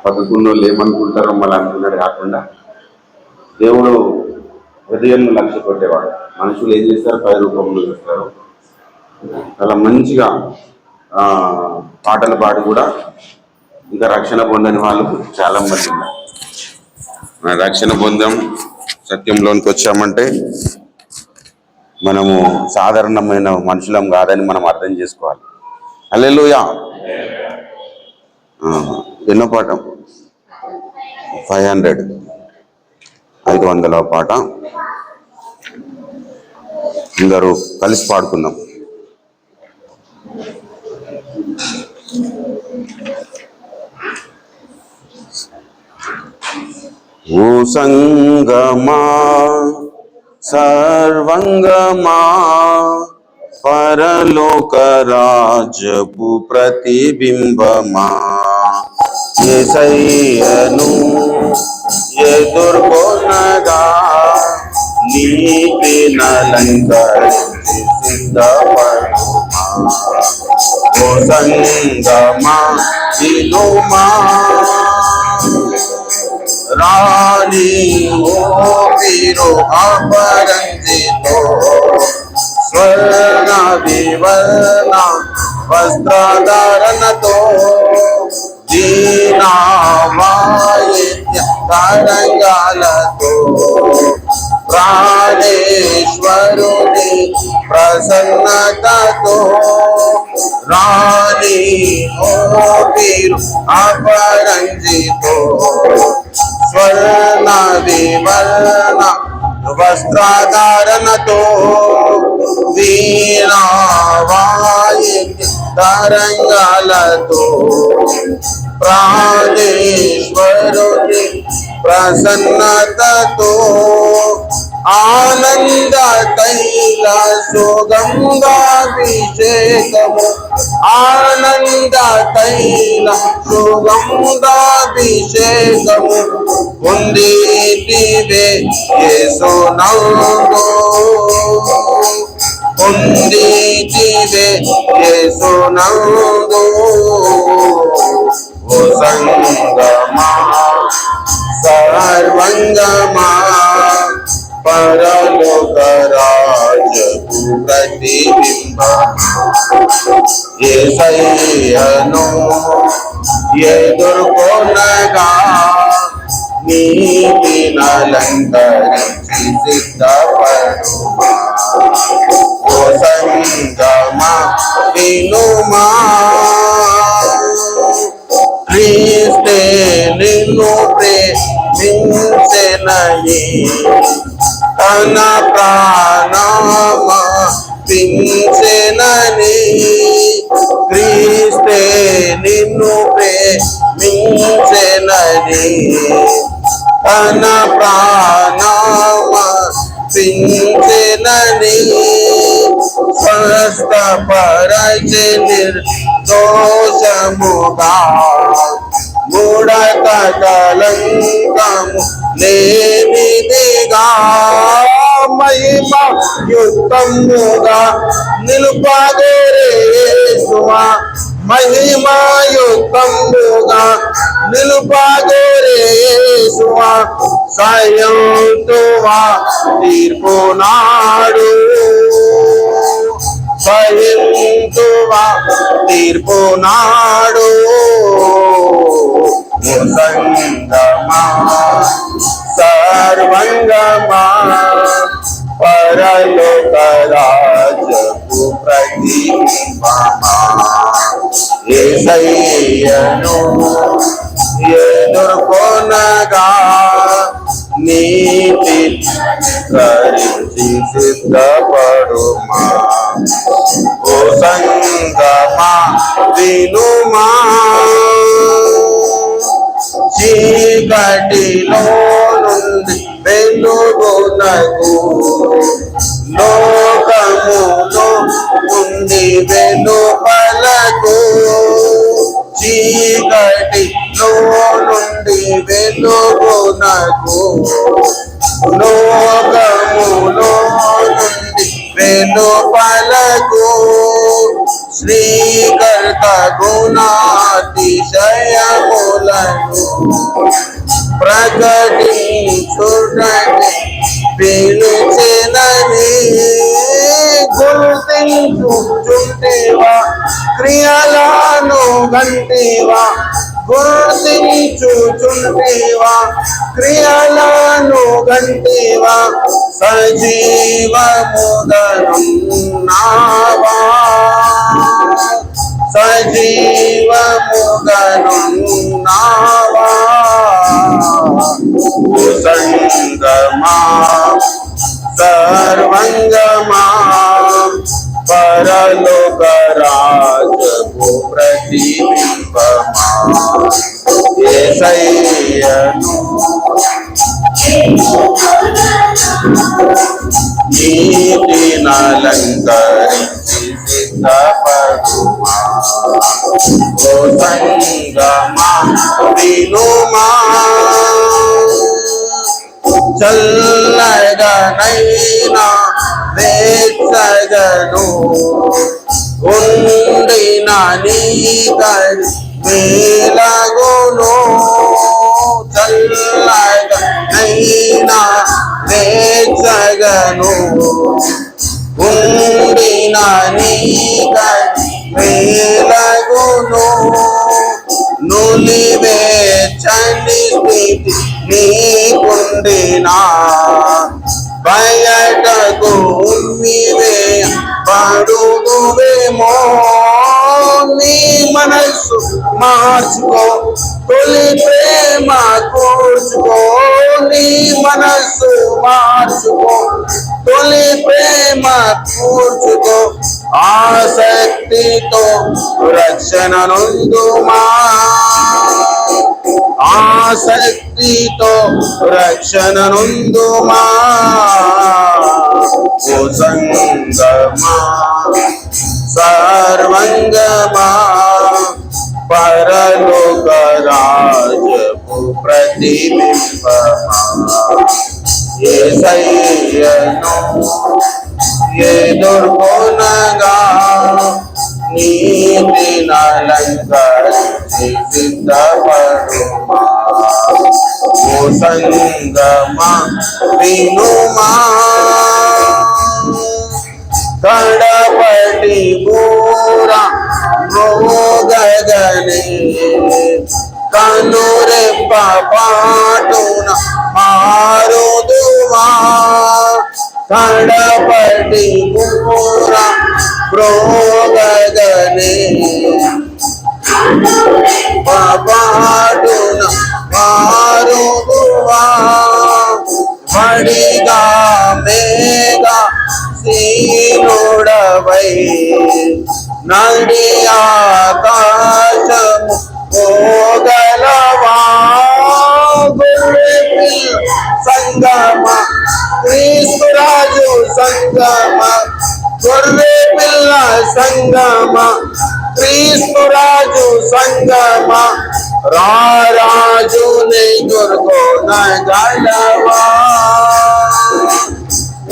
బతుకున్న వాళ్ళు ఏమనుకుంటారో మళ్ళీ అనుకున్నాడు కాకుండా దేవుడు హృదయం లక్ష్య పెట్టేవాడు. మనుషులు ఏం చేస్తారు? పై రూపంలో చేస్తారు. చాలా మంచిగా పాటలు పాడి కూడా ఇంకా రక్షణ పొందని వాళ్ళు చాలా మంది ఉన్నారు. రక్షణ పొందాం, సత్యంలోనికి వచ్చామంటే మనము సాధారణమైన మనుషులం కాదని మనం అర్థం చేసుకోవాలి. హల్లెలూయా. ఎన్నో పాఠం? 500వ పాట. అందరూ కలిసి పాడుకుందాం. ఓ సంగమా సర్వంగమా పరలోక రాజపు ప్రతిబింబమా యేసయ్యను ఎదుర్కొనగా నీతినలంకరించి సిద్ధపడుమా. ఓ సంగమా వినుమా రాణి ఓ వీరు అపరంజితో స్వర్ణ వివర్ణ వస్త్రధారణతో దీనా వాయిద్య తరంగాలతో ప్రాణేశ్వరుని ప్రసన్నతతో రాణి ఓ వీరు అపరంజితో స్వర్ణ వివర్ణ వస్త్రధారణతో వీణా వాయిద్య తరంగాలతో ప్రాణేశ్వరుని ప్రసన్నతతో ఆనంద తైల సుగంధాభిషేకము ఆనంద తైల సుగంధాభిషేకము పొందితివే యేసునందు పొందితివే యేసునందు. ఓ సంగమా సర్వంగమా పరలోక రాజపు ప్రతిబింబమా యేసయ్యను ఎదుర్కొనగా నీతినలంకరించి సిద్ధపడుమా. ఓ సంగమా వినుమా క్రీస్తే నిన్ను ప్రేమించెనని తన ప్రాణమా పించెనని క్రీస్తే నిన్ను ప్రేమించెనని తన ప్రాణమా పించెనని స్వస్థపరచి నిర్దోషముగా ముడత కలంకము లేనిదిగా మహిమ యుక్తముగా నిలుపగోరేసుమా మహిమయుక్తముగా నిలుపగోరేసుమా సయంతువా తీర్పు నాడు సయంతువా తీర్పు నాడు. సంగమా సర్వంగమా పరలోక రాజపు ప్రతిబింబమా యేసయ్యను ఎదుర్కొనగా నీతి ధరించి సిద్ధపడుమా. ఓ సంగమా వినుమా చీకటిలో నుండి వెలుగునకు లోకములో నుండి వెలుపలకు చీకటిలో నుండి వెలుగునకు లోకములో నుండి వెలుపలకు శ్రీకర్త గుణాతిశయములను ప్రకటించుటకి పిలిచెనని గుర్తించుచుంటివా క్రియలను గంటివా గుర్తించుచుంటివా క్రియలను గంటివా సజీవముగనున్నావా సజీవముగనున్నావా సంగమా సర్వంగమా పరలోక రాజపు ప్రతిబింబమా యేసయ్యను నీతినలంకరించి సిద్ధపడుమా ఓ సంగమా వినుమా చల్లగనైనా వేసగను ఉండిన నీకై మేలగును చల్లగనైనా వేసగను ఉండిన నీకై మేలగును నులివేచని స్థితి నీకుండినా బయటకు ఉమ్మివే పడుదువేమో నీ మనస్సు మార్చుకో తొలి ప్రేమ కూర్చుకో నీ మనస్సు మార్చుకో తొలి ప్రేమ కూర్చుకో ఆసక్తితో రక్షణ నొందుమా ఆసక్తితో రక్షణ నొందుమా ఓ సంగమా సర్వంగమా పరలోక రాజపు ప్రతిబింబమా యేసయ్యను ఎదుర్కొనగా నీతినలంకరించి సిద్ధపడుమా ఓ సంగమా వినుమా కడపటి బూర మోగగనే కనురెప్ప పాటున మారుదువా కడపటి బూర ప్రోగగనే పాటున మారుదువా వడిగా మేఘా సీనుడవై నడి ఆకాశము పోగలవా సంగమ క్రీస్తురాజు సంగమ గొర్రె పిల్ల సంగమ క్రీస్తురాజు సంగమ రారాజుని దుర్గొనగలవా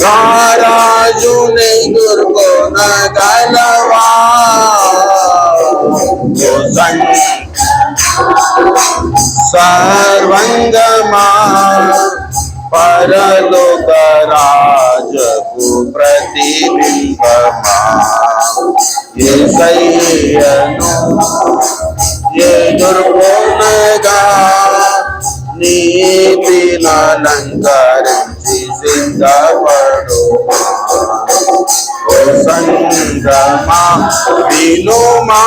రారాజుని దుర్గొనగలవా సర్వంగమా పరలోక రాజపు ప్రతిబింబమా యేసయ్యను ఎదుర్కొనగా నీతినలంకరించి సిద్ధపడుమా ఓ సంగమా వినుమా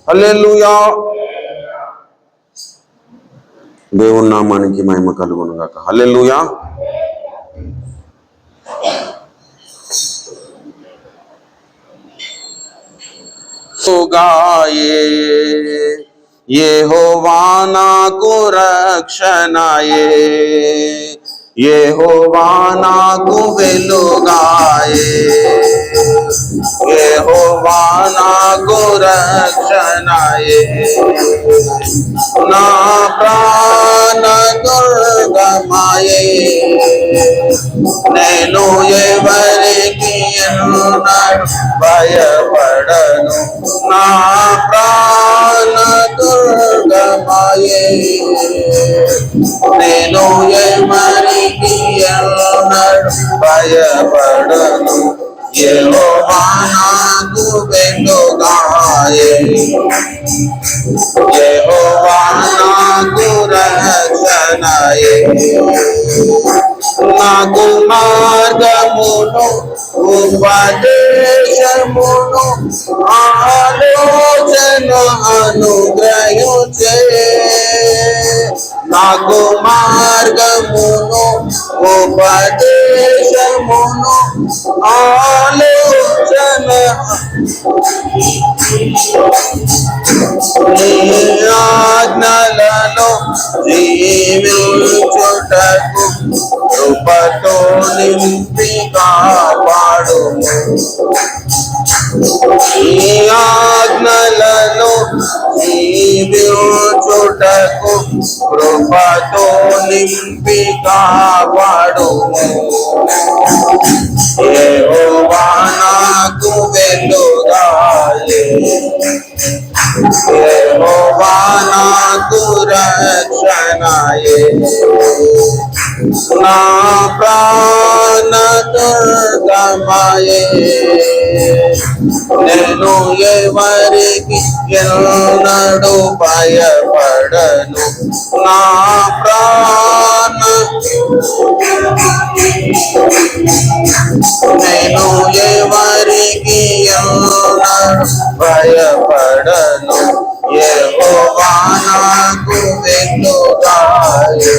హల్లెలూయా. దేవుని నామానికి మహిమ కలుగును గాక. హల్లెలూయా. యెహోవా నాకు రక్షణయే యెహోవా నాకు వెలుగాయే యెహోవా నాకు రక్షణయే నా ప్రాణ దుర్గమాయే నేను ఎవరికి భయపడను నా ప్రాణ భయపడను. యెహోవా నాకు వెలుగాయే, యెహోవా నాకు రక్షణయే. నాకు మార్గమును ఉపదేశమును ఆలోచన అనుగ్రహించే. నాకు మార్గమును ఉపదేశమును ఆలోచన నీ ఆజ్ఞలలో జీవించుటకు కృపతో నింపి కాపాడుము. నీ ఆజ్ఞలలో జీవించుటకు కృపతో నింపి కాపాడుము. యెహోవా నాకు వెలుగాయే, యెహోవా నాకు రక్షణయే. నా ప్రాణ దుర్గమయే, నేను ఎవరికి ఎన్నడూ భయపడను. నా ప్రాణ నేను ఎవరికి ఎన్నడూ భయపడను. యెహోవా నాకు వెలుగాయే,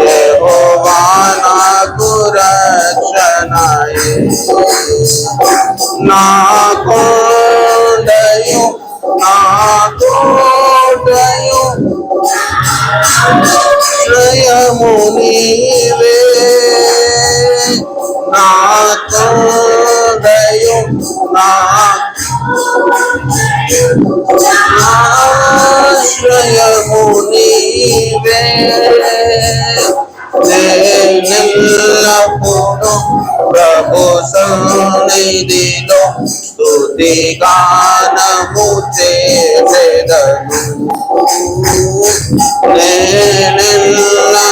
యెహోవా నాకు రక్షణయే. నా కొండయు నా కోటయు శ్రయము నీవే. నా కొండయు నా ఆశ్రయము నీవే. నేనెల్లప్పుడూ ప్రభు సన్నిధిలో స్తుతి గానము చేసెదను. నేనెల్లప్పుడూ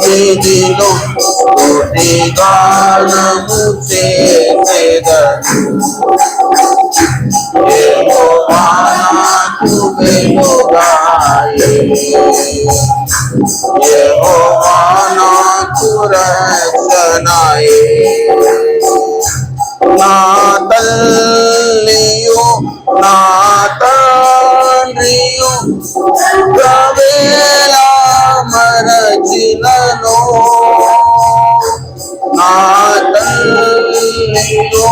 నిధిలో స్తుతి గానము చేసెదను. యెహోవా నాకు వెలుగాయే, యెహోవా నాకు రక్షణయే. నా తల్లియు నా తండ్రియు ఒకవేళ మరచినను, నా తల్లియు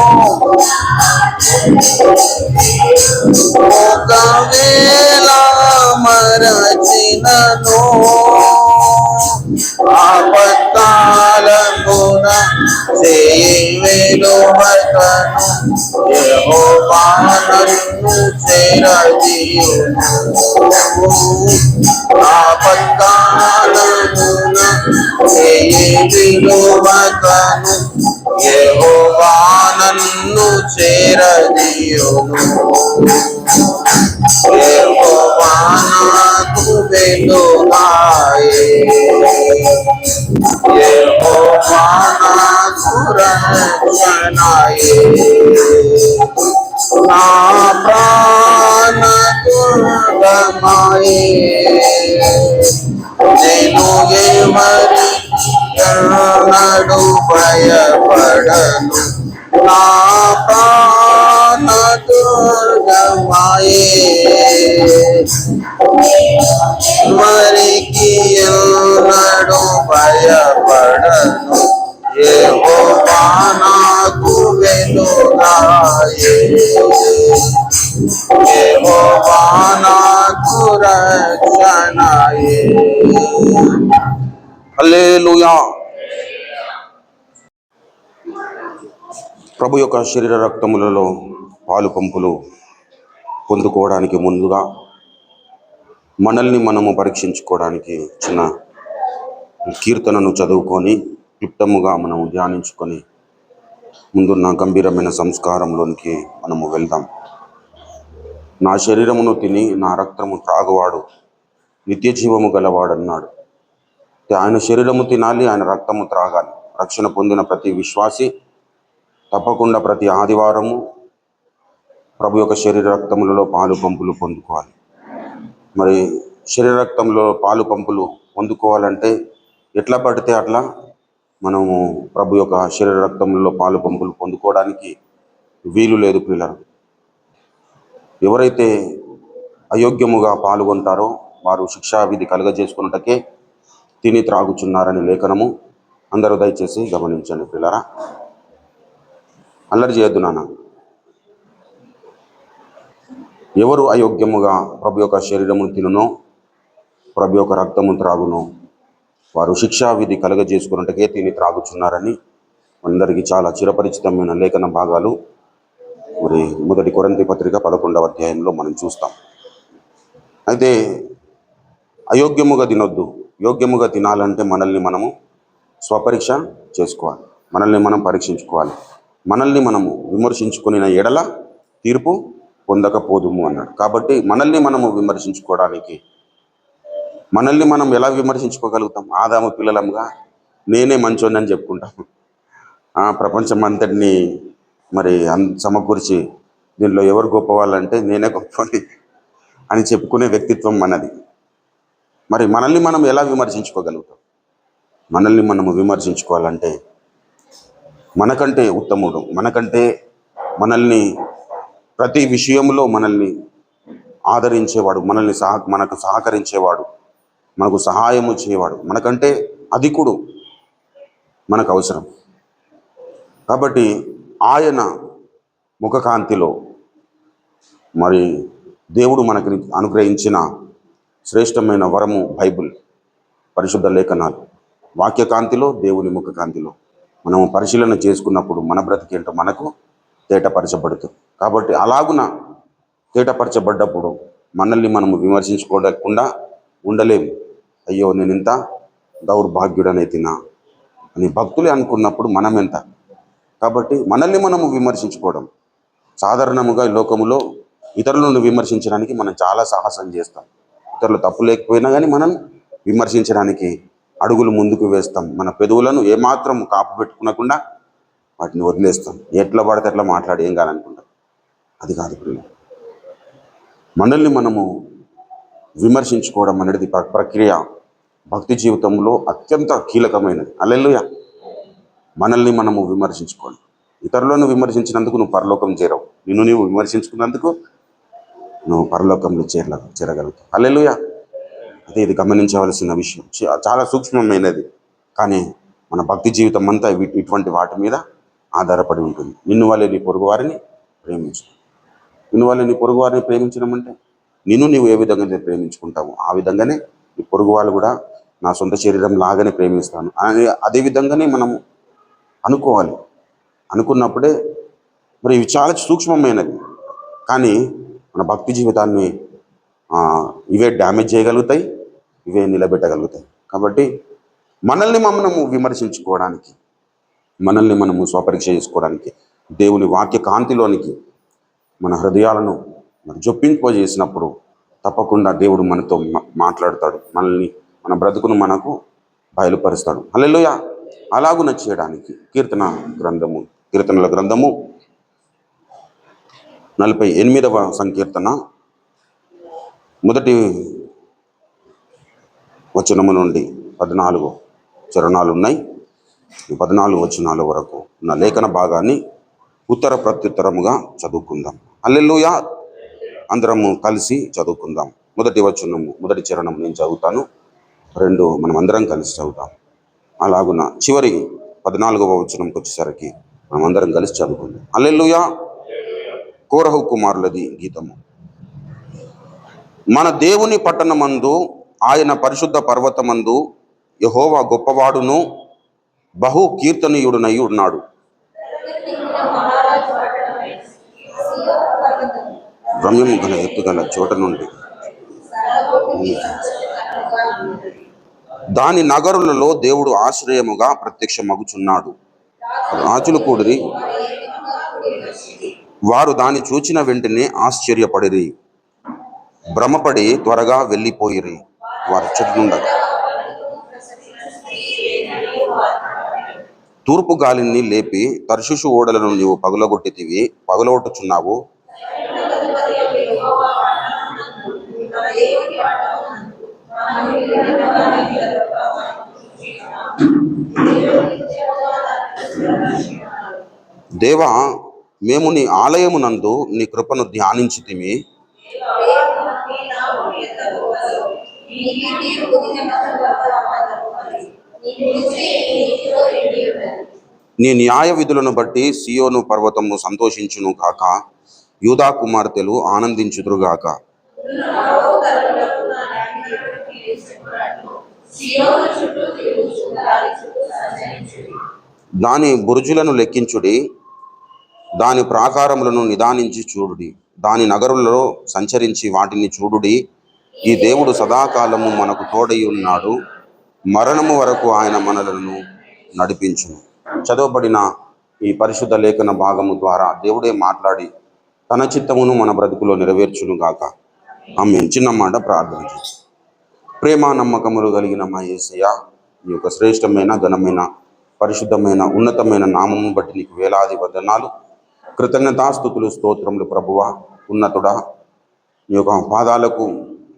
ఒకవేళ మరచినను, ఆపత్కాలమున చేయి వెలువకను. యెహోవా నన్ను చేరదీయును. ఆపత్కాలమున చేయి వెలువకను. యెహోవా నన్ను చేరదీయును. యెహోవా నాకు వెలుగాయే, యెహోవా నాకు రక్షణయే. నా ప్రాణ దుర్గమయే, నేను ఎవరికి ఎన్నడూ భయపడను. నా ప్రాణ దుర్గమయే, మరికి ఎన్నడూ భయపడను. యెహోవా నాకు వెలుగాయే, యెహోవా నాకు రక్షణయే. హల్లెలూయా. ప్రభు యొక్క శరీర రక్తములలో పాలు పంపులు పొందుకోవడానికి ముందుగా మనల్ని మనము పరీక్షించుకోవడానికి చిన్న కీర్తనను చదువుకొని క్లుప్తముగా మనము ధ్యానించుకొని ముందున్న గంభీరమైన సంస్కారంలోనికి మనము వెళ్దాం. నా శరీరమును తిని నా రక్తము త్రాగువాడు నిత్య జీవము గలవాడన్నాడు. ఆయన శరీరము తినాలి, ఆయన రక్తము త్రాగాలి. రక్షణ పొందిన ప్రతి విశ్వాసి తప్పకుండా ప్రతి ఆదివారము ప్రభు యొక్క శరీర రక్తములలో పాలు పంపులు పొందుకోవాలి. మరి శరీర రక్తంలో పాలు పంపులు పొందుకోవాలంటే ఎట్లా పడితే అట్లా మనము ప్రభు యొక్క శరీర రక్తంలో పాలు పంపులు పొందుకోవడానికి వీలు లేదు పిల్లలు. ఎవరైతే అయోగ్యముగా పాల్గొంటారో వారు శిక్షావిధి కలుగజేసుకున్నటకే తిని త్రాగుచున్నారని లేఖనము. అందరూ దయచేసి గమనించండి పిల్లరా, అల్లరి చేయొద్దు నాన్న. ఎవరు అయోగ్యముగా ప్రభు యొక్క శరీరమును తినునో, ప్రభు యొక్క రక్తము త్రాగునో వారు శిక్షావిధి కలుగజేసుకున్నట్టుకే తిని త్రాగుచున్నారని అందరికీ చాలా చిరపరిచితమైన లేఖన భాగాలు మరి 1 కొరింథీ పత్రిక 11వ అధ్యాయంలో మనం చూస్తాం. అయితే అయోగ్యముగా తినొద్దు. యోగ్యముగా తినాలంటే మనల్ని మనము స్వపరీక్ష చేసుకోవాలి, మనల్ని మనం పరీక్షించుకోవాలి. మనల్ని మనము విమర్శించుకుని ఎడల తీర్పు పొందకపోదుము అన్నాడు. కాబట్టి మనల్ని మనము విమర్శించుకోవడానికి, మనల్ని మనం ఎలా విమర్శించుకోగలుగుతాం? ఆదాము పిల్లలముగా నేనే మంచోని అని చెప్పుకుంటాం. ప్రపంచం అంతటిని మరి సమకూర్చి దీనిలో ఎవరు గొప్పవాళ్ళంటే నేనే గొప్పని అని చెప్పుకునే వ్యక్తిత్వం మనది. మరి మనల్ని మనం ఎలా విమర్శించుకోగలుగుతాం? మనల్ని మనము విమర్శించుకోవాలంటే మనకంటే ఉత్తముడు, మనల్ని ప్రతి విషయంలో మనల్ని ఆదరించేవాడు, మనకు సహకరించేవాడు, మనకు సహాయము చేయవాడు, మనకంటే అధికుడు మనకు అవసరం. కాబట్టి ఆయన ముఖకాంతిలో మరి దేవుడు మనకు అనుగ్రహించిన శ్రేష్టమైన వరము బైబిల్, పరిశుద్ధ లేఖనాలు. వాక్యకాంతిలో, దేవుని ముఖకాంతిలో మనము పరిశీలన చేసుకున్నప్పుడు మన బ్రతికేంటో మనకు తేటపరచబడుతుంది. కాబట్టి అలాగున తేటపరచబడ్డప్పుడు మనల్ని మనము విమర్శించుకోకుండా ఉండలేము. అయ్యో నేను ఇంత దౌర్భాగ్యుడనైతినా అని భక్తులే అనుకున్నప్పుడు మనం ఎంత. కాబట్టి మనల్ని మనము విమర్శించుకోవడం సాధారణముగా ఈ లోకములో ఇతరులను విమర్శించడానికి మనం చాలా సాహసం చేస్తాం. ఇతరులు తప్పు లేకపోయినా కానీ మనం విమర్శించడానికి అడుగులు ముందుకు వేస్తాం. మన పెదవులను ఏమాత్రం కాపు పెట్టుకునకుండా వాటిని వదిలేస్తాం. ఎట్లా పడితే అట్లా మాట్లాడి ఏం కాదనుకుంటాం. అది కాదు ప్రియులు. మనల్ని మనము విమర్శించుకోవడం అనేది ప్రక్రియ భక్తి జీవితంలో అత్యంత కీలకమైనది. హల్లెలూయా. మనల్ని మనము విమర్శించుకోవాలి. ఇతరులను విమర్శించినందుకు నువ్వు పరలోకం చేరవు. నిన్ను నీవు విమర్శించుకున్నందుకు నువ్వు పరలోకంలో చేరగలుగుతావు. హల్లెలూయా. అదే ఇది గమనించవలసిన విషయం, చాలా సూక్ష్మమైనది. కానీ మన భక్తి జీవితం అంతా ఇటువంటి వాటి మీద ఆధారపడి ఉంటుంది. నిన్ను వల్లే నీ పొరుగు వారిని ప్రేమించు. నిన్ను వల్లే నీ పొరుగు వారిని ప్రేమించడం అంటే నిన్ను నీవు ఏ విధంగా అయితే ప్రేమించుకుంటావు ఆ విధంగానే నీ పొరుగు వాళ్ళు కూడా నా సొంత శరీరం లాగానే ప్రేమిస్తాను అని అదే విధంగానే మనము అనుకోవాలి. అనుకున్నప్పుడే మరి ఇవి చాలా సూక్ష్మమైనవి. కానీ మన భక్తి జీవితాన్ని ఇవే డ్యామేజ్ చేయగలుగుతాయి, ఇవే నిలబెట్టగలుగుతాయి. కాబట్టి మనల్ని మనము విమర్శించుకోవడానికి, మనల్ని మనము స్వపరీక్ష చేసుకోవడానికి దేవుని వాక్య కాంతిలోనికి మన హృదయాలను మరి జొప్పింపజేసినప్పుడు తప్పకుండా దేవుడు మనతో మాట్లాడతాడు. మన బ్రతుకును మనకు బయలుపరుస్తాడు. హల్లెలూయా. అలాగున చేయడానికి కీర్తనల గ్రంథము 48వ సంకీర్తన 1వ వచనము నుండి 14 చరణాలు ఉన్నాయి. 14 వచనాల వరకు ఉన్న లేఖన భాగాన్ని ఉత్తర ప్రత్యుత్తరముగా చదువుకుందాం. హల్లెలూయా. అందరము కలిసి చదువుకుందాం. మొదటి చరణం నేను చదువుతాను, 2 మనం అందరం కలిసి చదువుతాం. అలాగున చివరి 14వ వచనంకి వచ్చేసరికి మనం అందరం కలిసి చదువుకుందాం. హల్లెలూయా. కోరహు కుమారులది గీతము. మన దేవుని పట్టణమందు ఆయన పరిశుద్ధ పర్వతమందు యెహోవా గొప్పవాడును బహు కీర్తనీయుడునై ఉన్నాడు. రమ్యము గల ఎత్తుగల చోట నుండి దాని నగరులలో దేవుడు ఆశ్రయముగా ప్రత్యక్షమగుచున్నాడు. రాజులు కూడిరి, వారు దాన్ని చూచిన వెంటనే ఆశ్చర్యపడిరి, భ్రమపడి త్వరగా వెళ్ళిపోయిరి. వారి చెట్లుండగా తూర్పు గాలిని లేపి తర్షిషు ఓడలను నీవు పగలగొట్టుచున్నావు. దేవా, మేము నీ ఆలయమునందు నీ కృపను ధ్యానించితిమి. నీ న్యాయ విధులను బట్టి సియోను పర్వతము సంతోషించును కాక, యూదా కుమార్తెలు ఆనందించుదురుగాక. దాని బురుజులను లెక్కించుడి, దాని ప్రాకారములను నిదానించి చూడుడి, దాని నగరులలో సంచరించి వాటిని చూడుడి. ఈ దేవుడు సదాకాలము మనకు తోడై ఉన్నాడు, మరణము వరకు ఆయన మనలను నడిపించును. చదవబడిన ఈ పరిశుద్ధ లేఖన భాగము ద్వారా దేవుడే మాట్లాడి తన చిత్తమును మన బ్రతుకులో నెరవేర్చును గాక. ఆమేన్. చిన్న మాట ప్రార్థన చేసి, ప్రేమ నమ్మకములు కలిగిన మా యేసయ్య, ఈ యొక్క శ్రేష్టమైన, ఘనమైన, పరిశుద్ధమైన, ఉన్నతమైన నామము బట్టి నీకు వేలాది వందనాలు, కృతజ్ఞతాస్తుతులు, స్తోత్రములు. ప్రభువా, ఉన్నతుడా, నీ యొక్క పాదాలకు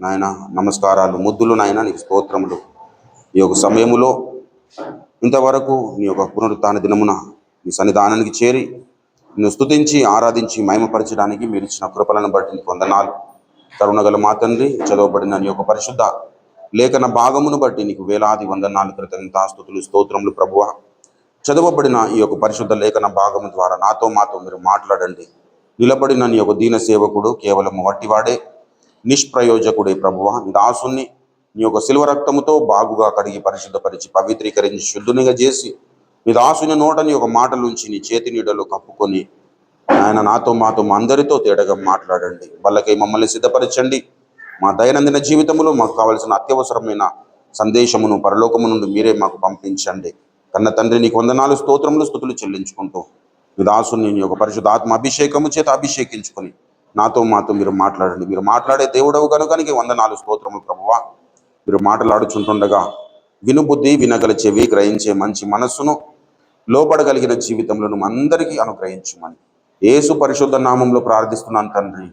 నాయన నమస్కారాలు, ముద్దులు నాయన, నీకు స్తోత్రములు. ఈ యొక్క సమయములో ఇంతవరకు నీ యొక్క పునరుత్థాన దినమున నీ సన్నిధానానికి చేరి నిన్ను స్తుతించి ఆరాధించి మహిమపరచడానికి మీరు ఇచ్చిన కృపలను బట్టి నీకు వందనాలు. కరుణగల మా తండ్రి, చదవబడిన నీ యొక్క పరిశుద్ధ లేఖన భాగమును బట్టి నీకు వేలాది వందనాలు, కృతజ్ఞతాస్తుతులు, స్తోత్రములు. ప్రభువా, చదవబడిన ఈ యొక్క పరిశుద్ధ లేఖన భాగము ద్వారా మాతో మీరు మాట్లాడండి. నిలబడిన నీ యొక్క దీన సేవకుడు కేవలం వట్టివాడే, నిష్ప్రయోజకుడే. ప్రభువా, దాసుని నీ యొక్క శిలువ రక్తముతో బాగుగా కడిగి పరిశుద్ధపరిచి పవిత్రీకరించి శుద్ధునిగా చేసి నీ దాసుని నోట నీ యొక్క మాటలుంచి నీ చేతి నీడలో కప్పుకొని ఆయన నాతో మా అందరితో తేడగా మాట్లాడండి. వాళ్ళకై మమ్మల్ని సిద్ధపరచండి. మా దైనందిన జీవితంలో మాకు కావలసిన అత్యవసరమైన సందేశమును పరలోకము నుండి మీరే మాకు పంపించండి. కన్న తండ్రి, నీకు వందనాలు, స్తోత్రములు, స్తుతులు చెల్లించుకుంటూ మీ దాసుని నీ యొక్క పరిశుద్ధాత్మ అభిషేకము చేత అభిషేకించుకొని నాతో మీరు మాట్లాడండి. మీరు మాట్లాడే దేవుడవు కనుక నీకు వందనాలు, స్తోత్రములు. ప్రభువా, మీరు మాట్లాడుచుంటుండగా వినుబుద్ధి, వినగల చెవి, గ్రహించే మంచి మనస్సును, లోపడగలిగిన జీవితంలో అందరికీ అనుగ్రహించమని యేసు పరిశుద్ధ నామంలో ప్రార్థిస్తున్నాను తండ్రి.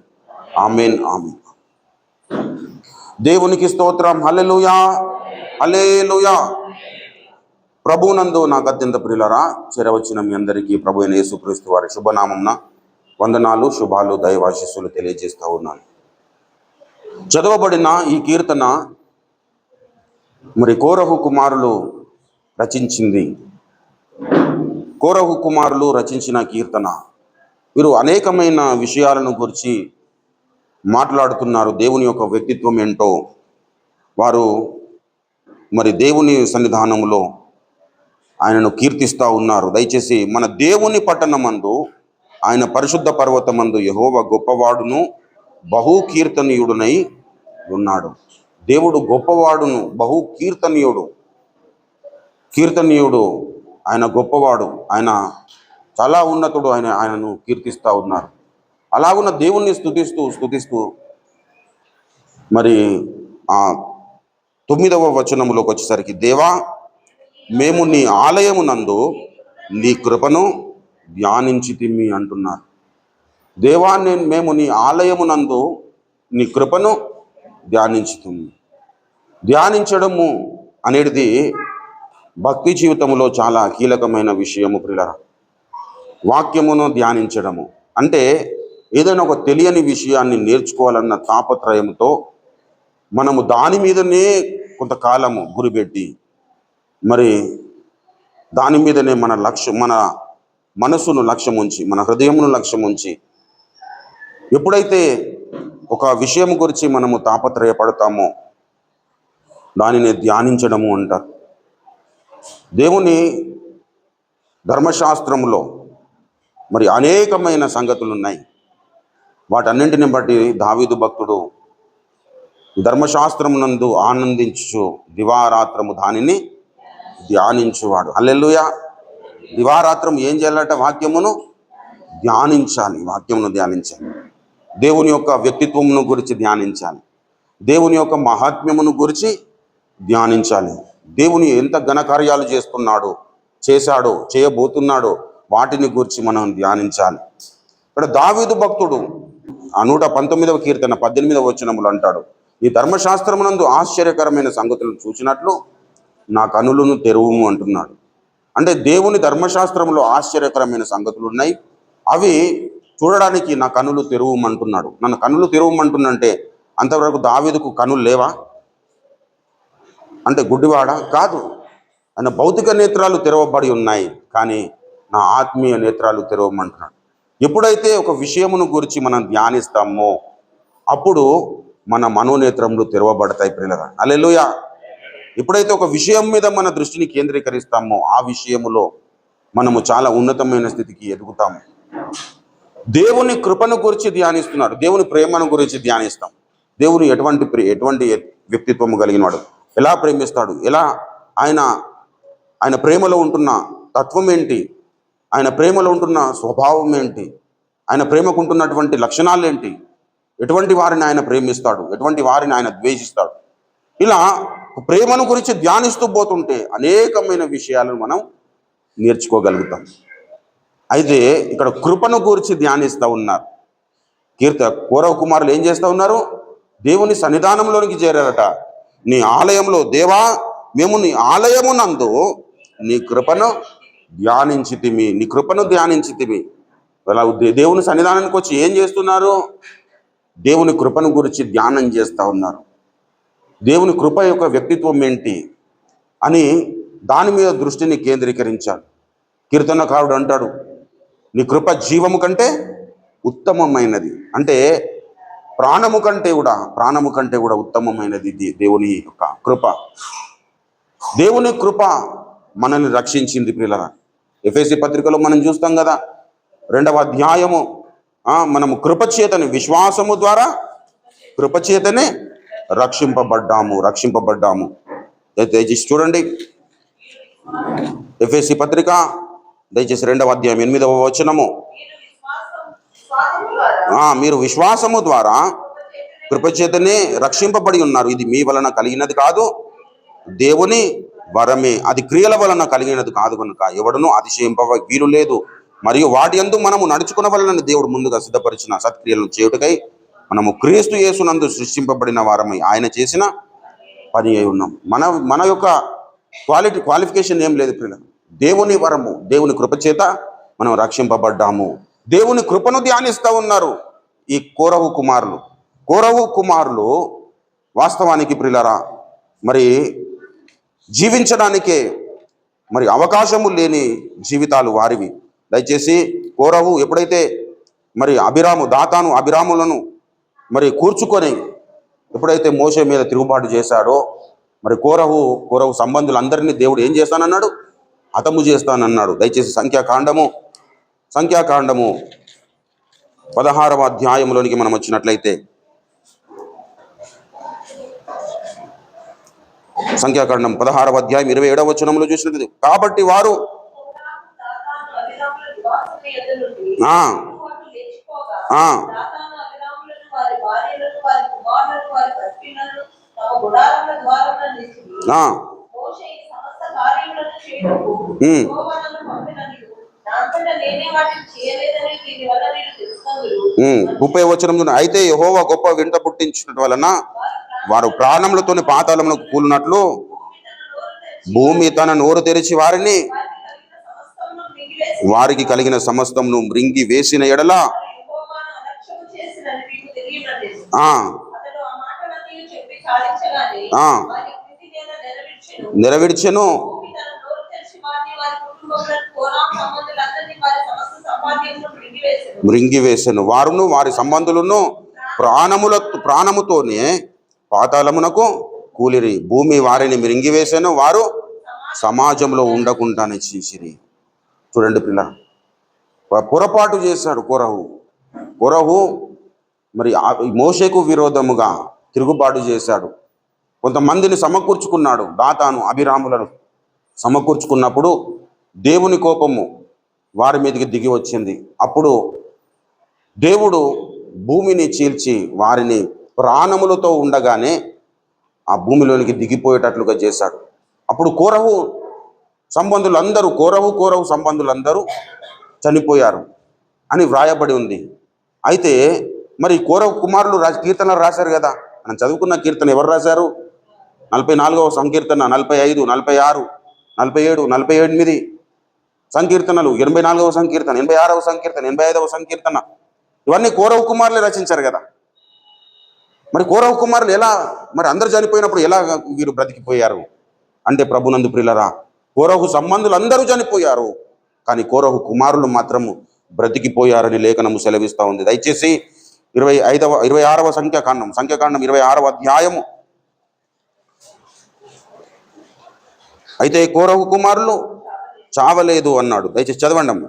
ఆమేన్, ఆమేన్. దేవునికి స్తోత్రం. హల్లెలూయా, హల్లెలూయా. ప్రభువునందు నాకు అత్యంత ప్రియులరా, చేరవచ్చిన మీ అందరికీ ప్రభు అయిన యేసుక్రీస్తు వారి శుభనామంన వందనాలు, శుభాలు, దైవాశీస్సులు తెలియజేస్తూ ఉన్నాను. చదవబడిన ఈ కీర్తన మరి కోరహు కుమారులు రచించింది. కోరహు కుమారులు రచించిన కీర్తన. వీరు అనేకమైన విషయాలను గురించి మాట్లాడుతున్నారు. దేవుని యొక్క వ్యక్తిత్వం ఏంటో వారు మరి దేవుని సన్నిధానంలో ఆయనను కీర్తిస్తూ ఉన్నారు. దయచేసి మన దేవుని పట్టణమందు, ఆయన పరిశుద్ధ పర్వతమందు యెహోవా గొప్పవాడును బహు కీర్తనీయుడునై ఉన్నాడు. దేవుడు గొప్పవాడును, బహు కీర్తనీయుడు. ఆయన గొప్పవాడు, ఆయన చాలా ఉన్నతుడు. ఆయనను కీర్తిస్తూ ఉన్నారు. అలాగున్న దేవుణ్ణి స్తుతిస్తూ మరి ఆ 9వ వచనంలోకి వచ్చేసరికి, దేవా, మేము నీ ఆలయమునందు నీ కృపను ధ్యానించితిమి అంటున్నారు. దేవా, మేము నీ ఆలయమునందు నీ కృపను ధ్యానించితిమి. ధ్యానించడము అనేది భక్తి జీవితంలో చాలా కీలకమైన విషయము ప్రియులారా. వాక్యమును ధ్యానించడము అంటే ఏదైనా ఒక తెలియని విషయాన్ని నేర్చుకోవాలన్న తాపత్రయంతో మనము దాని మీదనే కొంతకాలము గురిపెట్టి మరి దాని మీదనే మన మనసును లక్ష్యం ఉంచి, మన హృదయమును లక్ష్యం ఉంచి ఎప్పుడైతే ఒక విషయం గురించి మనము తాపత్రయపడతామో దానిని ధ్యానించడము అంటారు. దేవుని ధర్మశాస్త్రంలో మరి అనేకమైన సంగతులు ఉన్నాయి. వాటన్నింటిని బట్టి దావీదు భక్తుడు ధర్మశాస్త్రమునందు ఆనందించు దివారాత్రము దానిని ధ్యానించువాడు. హల్లెలూయా. దివారాత్రం ఏం చేయాలట? వాక్యమును ధ్యానించాలి. దేవుని యొక్క వ్యక్తిత్వమును గురించి ధ్యానించాలి. దేవుని యొక్క మహాత్మ్యమును గురించి ధ్యానించాలి. దేవుని ఎంత ఘనకార్యాలు చేస్తున్నాడో చేశాడో చేయబోతున్నాడో వాటిని గురించి మనం ధ్యానించాలి. ఇక్కడ దావీదు భక్తుడు ఆ 119వ కీర్తన 18వ వచనములు అంటాడు, ఈ ధర్మశాస్త్రమునందు ఆశ్చర్యకరమైన సంగతులను చూసినట్లు నా కనులను తెరువుము అంటున్నాడు. అంటే దేవుని ధర్మశాస్త్రంలో ఆశ్చర్యకరమైన సంగతులు ఉన్నాయి, అవి చూడడానికి నా కనులు తెరువమంటున్నాడు. నన్ను కనులు తెరువమంటున్నంటే అంతవరకు దావీదుకు కనులు లేవా? అంటే గుడ్డివాడా? కాదు. ఆయన భౌతిక నేత్రాలు తెరవబడి ఉన్నాయి, కానీ నా ఆత్మీయ నేత్రాలు తెరవమంటున్నాడు. ఎప్పుడైతే ఒక విషయమును గురించి మనం ధ్యానిస్తామో అప్పుడు మన మనోనేత్రములు తెరవబడతాయి ప్రియులారా. హల్లెలూయా. ఎప్పుడైతే ఒక విషయం మీద మన దృష్టిని కేంద్రీకరిస్తామో ఆ విషయములో మనము చాలా ఉన్నతమైన స్థితికి ఎదుగుతాము. దేవుని కృపను గురించి ధ్యానిస్తున్నాడు, దేవుని ప్రేమను గురించి ధ్యానిస్తాం. దేవుని ఎటువంటి వ్యక్తిత్వము కలిగినవాడు, ఎలా ప్రేమిస్తాడు, ఎలా ఆయన ప్రేమలో ఉంటున్న తత్వం ఏంటి, ఆయన ప్రేమలో ఉంటున్న స్వభావం ఏంటి, ఆయన ప్రేమకు ఉంటున్నటువంటి లక్షణాలు ఏంటి, ఎటువంటి వారిని ఆయన ప్రేమిస్తాడు, ఎటువంటి వారిని ఆయన ద్వేషిస్తాడు. ఇలా ప్రేమను గురించి ధ్యానిస్తూ పోతుంటే అనేకమైన విషయాలను మనం నేర్చుకోగలుగుతాం. అయితే ఇక్కడ కృపను గురించి ధ్యానిస్తూ ఉన్నారు. కోరవ కుమారులు ఏం చేస్తూ ఉన్నారు? దేవుని సన్నిధానంలోనికి చేరారట. నీ ఆలయంలో, దేవా మేము నీ ఆలయమునందు నీ కృపను ధ్యానించితిమి, నీ కృపను ధ్యానించితిమి. అలా దేవుని సన్నిధానానికి వచ్చి ఏం చేస్తున్నారు? దేవుని కృపను గురించి ధ్యానం చేస్తూ ఉన్నారు. దేవుని కృప యొక్క వ్యక్తిత్వం ఏంటి అని దాని మీద దృష్టిని కేంద్రీకరించాలి. కీర్తనకారుడు అంటాడు, నీ కృప జీవము కంటే ఉత్తమమైనది. అంటే ప్రాణము కంటే కూడా ఉత్తమమైనది దేవుని యొక్క కృప. దేవుని కృప మనల్ని రక్షించింది ప్రియులారా. ఎఫెసీ పత్రికలో మనం చూస్తాం కదా, 2వ అధ్యాయము, మనము కృపచేతని విశ్వాసము ద్వారా కృపచేతనే రక్షింపబడ్డాము. దయచేసి చూడండి, ఎఫెసీ పత్రిక దయచేసి 2వ అధ్యాయం 8వ వచనము. మీరు విశ్వాసము ద్వారా కృపచేతనే రక్షింపబడి ఉన్నారు, ఇది మీ వలన కలిగినది కాదు, దేవుని వరమే, అది క్రియల వలన కలిగినది కాదు కనుక ఎవడునూ అతిశయింప వీలు లేదు. మరియు వాటి యందు మనము నడుచుకున్న వలన దేవుడు ముందుగా సిద్ధపరిచిన సత్క్రియలను చేయుటకై మనము క్రీస్తు యేసునందు సృష్టింపబడిన వారమై ఆయన చేసిన పని అయి ఉన్నాం. మన యొక్క క్వాలిఫికేషన్ ఏం లేదు ప్రియుల, దేవుని వరము, దేవుని కృప చేత మనం రక్షింపబడ్డాము. దేవుని కృపను ధ్యానిస్తూ ఉన్నారు ఈ కోరహు కుమారులు. వాస్తవానికి ప్రియులారా, మరి జీవించడానికే మరి అవకాశము లేని జీవితాలు వారివి. దయచేసి కోరహు ఎప్పుడైతే మరి దాతాను అభిరాములను మరి కూర్చుకొని ఎప్పుడైతే మోషే మీద తిరుగుబాటు చేశాడో, మరి కోరహు సంబంధులందరినీ దేవుడు ఏం చేస్తానన్నాడు? హతము చేస్తానన్నాడు. దయచేసి సంఖ్యాకాండము 16వ అధ్యాయంలోనికి మనం వచ్చినట్లయితే, సంఖ్యాకాండం 16వ అధ్యాయం 27వ వచనంలో చూసినట్లయితే, కాబట్టి వారు ముప్పై వచనం, అయితే యెహోవా గొప్ప వింత పుట్టించడం వలన వారు ప్రాణములతోని పాతాళమునకు కూలినట్లు భూమి తన నోరు తెరిచి వారికి కలిగిన సమస్తమును మృంగి వేసిన ఎడల నెరవేర్చెను. మృంగివేసెను. వారును వారి సంబంధులను ప్రాణముతోనే పాతాళమునకు కూలిరి. భూమి వారిని మృంగివేసెను, వారు సమాజంలో ఉండకుండానే చేసిరి. చూడండి పిల్ల, పొరపాటు చేశాడు కోరహు మరి మోషేకు విరోధముగా తిరుగుబాటు చేశాడు. కొంతమందిని సమకూర్చుకున్నాడు, దాతాను అభిరాములను సమకూర్చుకున్నప్పుడు దేవుని కోపము వారి మీదకి దిగి వచ్చింది. అప్పుడు దేవుడు భూమిని చీల్చి వారిని ప్రాణములతో ఉండగానే ఆ భూమిలోనికి దిగిపోయేటట్లుగా చేశాడు. అప్పుడు కోరహు సంబంధులందరూ కోరహు సంబంధులందరూ చనిపోయారు అని వ్రాయబడి ఉంది. అయితే మరి కోరహు కుమారులు కీర్తనలు రాశారు కదా. మనం చదువుకున్న కీర్తన ఎవరు రాశారు? 44వ సంకీర్తన, 45, 46, 47, 48 సంకీర్తనలు, 84వ సంకీర్తన, 86వ సంకీర్తన, 85వ సంకీర్తన, ఇవన్నీ కోరహు కుమారులే రచించారు కదా. మరి కోరహు కుమారులు ఎలా, మరి అందరు చనిపోయినప్పుడు ఎలా వీరు బ్రతికిపోయారు అంటే, ప్రభునందు ప్రియులరా, కోరహు సంబంధులు అందరూ చనిపోయారు, కానీ కోరహు కుమారులు మాత్రము బ్రతికిపోయారని లేఖనము సెలవిస్తూ ఉంది. దయచేసి 26వ సంఖ్యాకాండం 26వ అధ్యాయము. అయితే కోరహు కుమారులు చావలేదు అన్నాడు. దయచేసి చదవండి అమ్మ.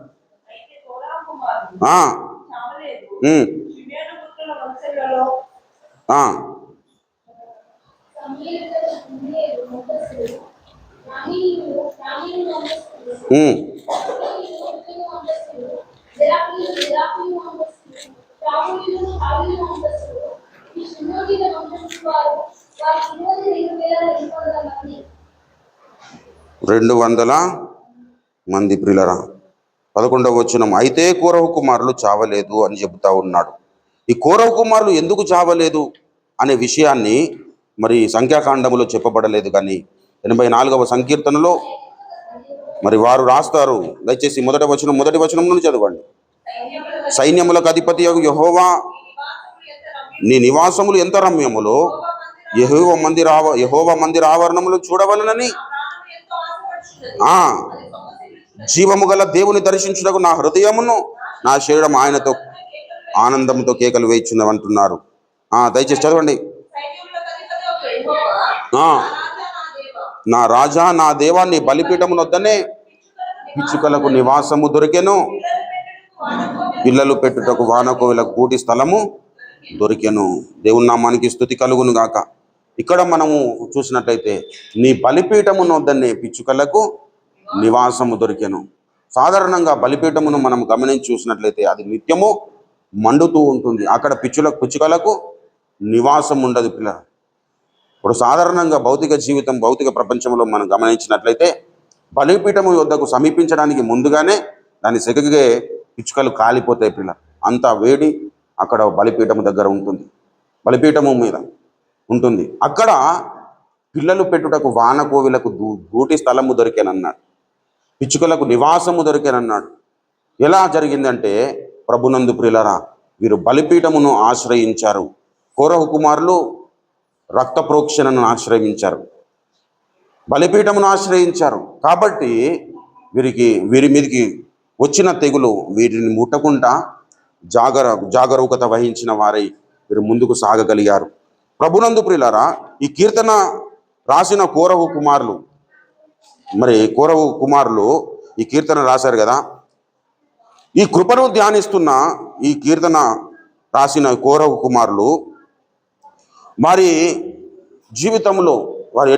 రెండు 200 మంది ప్రియులరా. 11వ వచనం, అయితే కోరహు కుమారులు చావలేదు అని చెబుతా ఉన్నాడు. ఈ కోరహు కుమారులు ఎందుకు చావలేదు అనే విషయాన్ని మరి సంఖ్యాకాండములో చెప్పబడలేదు, కానీ 84వ సంకీర్తనలో మరి వారు రాస్తారు. దయచేసి మొదటి వచనం నుండి చదవండి. సైన్యములకు అధిపతి యెహోవా నీ నివాసములు ఎంత రమ్యములో, యెహోవా మందిర ఆవరణములు చూడవలనని జీవము గల దేవుని దర్శించుటకు నా హృదయమును నా శరీరం ఆయనతో ఆనందంతో కేకలు వేయించున్నవంటున్నారు. దయచేసి చదవండి. నా రాజా నా దేవా నీ బలిపీఠము వద్దనే పిచ్చుకలకు నివాసము దొరికెను, పిల్లలు పెట్టుటకు వానకోవిలకు కూటి స్థలము దొరికెను. దేవుని నామానికి స్తుతి కలుగును గాక. ఇక్కడ మనము చూసినట్లయితే నీ బలిపీఠమును వద్దనే పిచ్చుకలకు నివాసము దొరికెను. సాధారణంగా బలిపీఠమును మనం గమనించి చూసినట్లయితే అది నిత్యము మండుతూ ఉంటుంది. అక్కడ పిచ్చుకలకు నివాసం ఉండదు పిల్లలు. ఇప్పుడు సాధారణంగా భౌతిక జీవితం, భౌతిక ప్రపంచంలో మనం గమనించినట్లయితే బలిపీఠము వద్దకు సమీపించడానికి ముందుగానే దాని సెగగే పిచ్చుకలు కాలిపోతాయి పిల్లలు. అంత వేడి అక్కడ బలిపీఠము దగ్గర ఉంటుంది, బలిపీఠము మీద ఉంటుంది. అక్కడ పిల్లలు పెట్టుటకు వానకోవిలకు గూటి స్థలము దొరికేనన్నాడు, పిచ్చుకలకు నివాసము దొరికేనన్నాడు. ఎలా జరిగిందంటే, ప్రభునందు ప్రియులరా, వీరు బలిపీఠమును ఆశ్రయించారు. కోరహు కుమారులు రక్త ప్రోక్షణను ఆశ్రయించారు, బలిపీఠమును ఆశ్రయించారు. కాబట్టి వీరి మీదకి వచ్చిన తెగులు వీరిని ముట్టకుండా జాగరూకత వహించిన వారై వీరు ముందుకు సాగగలిగారు. ప్రభునందు ప్రియులారా, ఈ కీర్తన రాసిన కోరహు కుమారులు ఈ కీర్తన రాశారు కదా. ఈ కృపను ధ్యానిస్తున్న ఈ కీర్తన రాసిన కోరహు కుమారులు మరి జీవితంలో వారు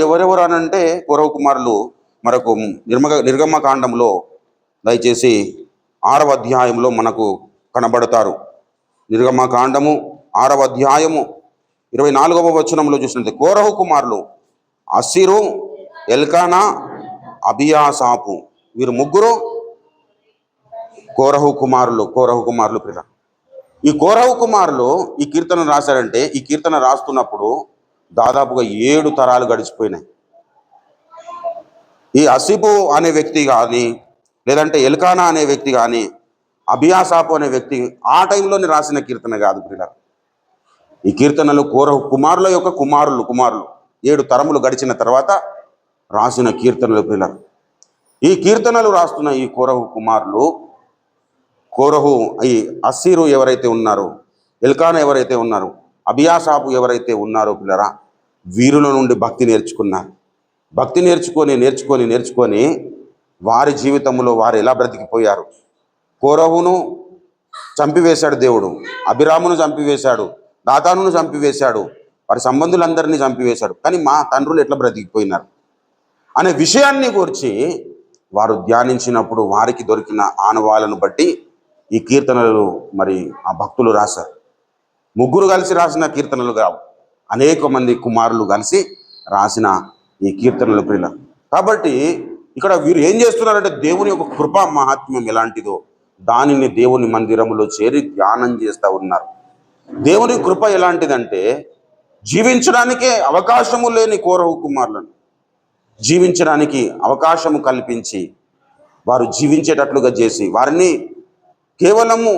ఎవరెవరు అనంటే, కోరహు కుమారులు మనకు నిర్గమకాండంలో దయచేసి 6వ అధ్యాయంలో మనకు కనబడతారు. నిర్గమకాండము 6వ అధ్యాయము 24వ వచనంలో చూసినట్లయితే, కోరహు కుమారులు అస్సిరు, ఎల్కానా, అబియాసాపు, వీరు ముగ్గురు కోరహు కుమారులు పిల్ల. ఈ కోరహు కుమారులు ఈ కీర్తన రాశారంటే, ఈ కీర్తన రాస్తున్నప్పుడు దాదాపుగా 7 తరాలు గడిచిపోయినాయి. ఈ అసిపు అనే వ్యక్తి కానీ, లేదంటే ఎల్కానా అనే వ్యక్తి కానీ, అబియాసాపు అనే వ్యక్తి ఆ టైంలోనే రాసిన కీర్తన కాదు ప్రియులారా. ఈ కీర్తనలు కోరహు కుమారుల యొక్క కుమారులు 7 తరములు గడిచిన తర్వాత రాసిన కీర్తనలు ప్రియులారా. ఈ కీర్తనలు రాస్తున్న ఈ కోరహు కుమారులు, ఈ అస్సిరు ఎవరైతే ఉన్నారో, ఎల్కానా ఎవరైతే ఉన్నారో, అబియాసాపు ఎవరైతే ఉన్నారో పిల్లరా, వీరుల నుండి భక్తి నేర్చుకున్నారు. భక్తి నేర్చుకొని వారి జీవితంలో వారు ఎలా బ్రతికిపోయారు. కోరహును చంపివేశాడు దేవుడు, అభిరామును చంపివేశాడు, దాతానును చంపివేశాడు, వారి సంబంధులందరినీ చంపివేశాడు, కానీ మా తండ్రులు ఎట్లా బ్రతికిపోయినారు అనే విషయాన్ని గురించి వారు ధ్యానించినప్పుడు వారికి దొరికిన ఆనవాలను బట్టి ఈ కీర్తనలు మరి ఆ భక్తులు రాశారు. ముగ్గురు కలిసి రాసిన కీర్తనలు కావు, అనేక మంది కుమారులు కలిసి రాసిన ఈ కీర్తనలు ప్రియుల. కాబట్టి ఇక్కడ వీరు ఏం చేస్తున్నారంటే దేవుని యొక్క కృపా మహాత్మ్యం ఎలాంటిదో దానిని దేవుని మందిరంలో చేరి ధ్యానం చేస్తూ ఉన్నారు. దేవుని కృప ఎలాంటిదంటే జీవించడానికే అవకాశము లేని కోరహు కుమారులను జీవించడానికి అవకాశము కల్పించి వారు జీవించేటట్లుగా చేసి వారిని కేవలము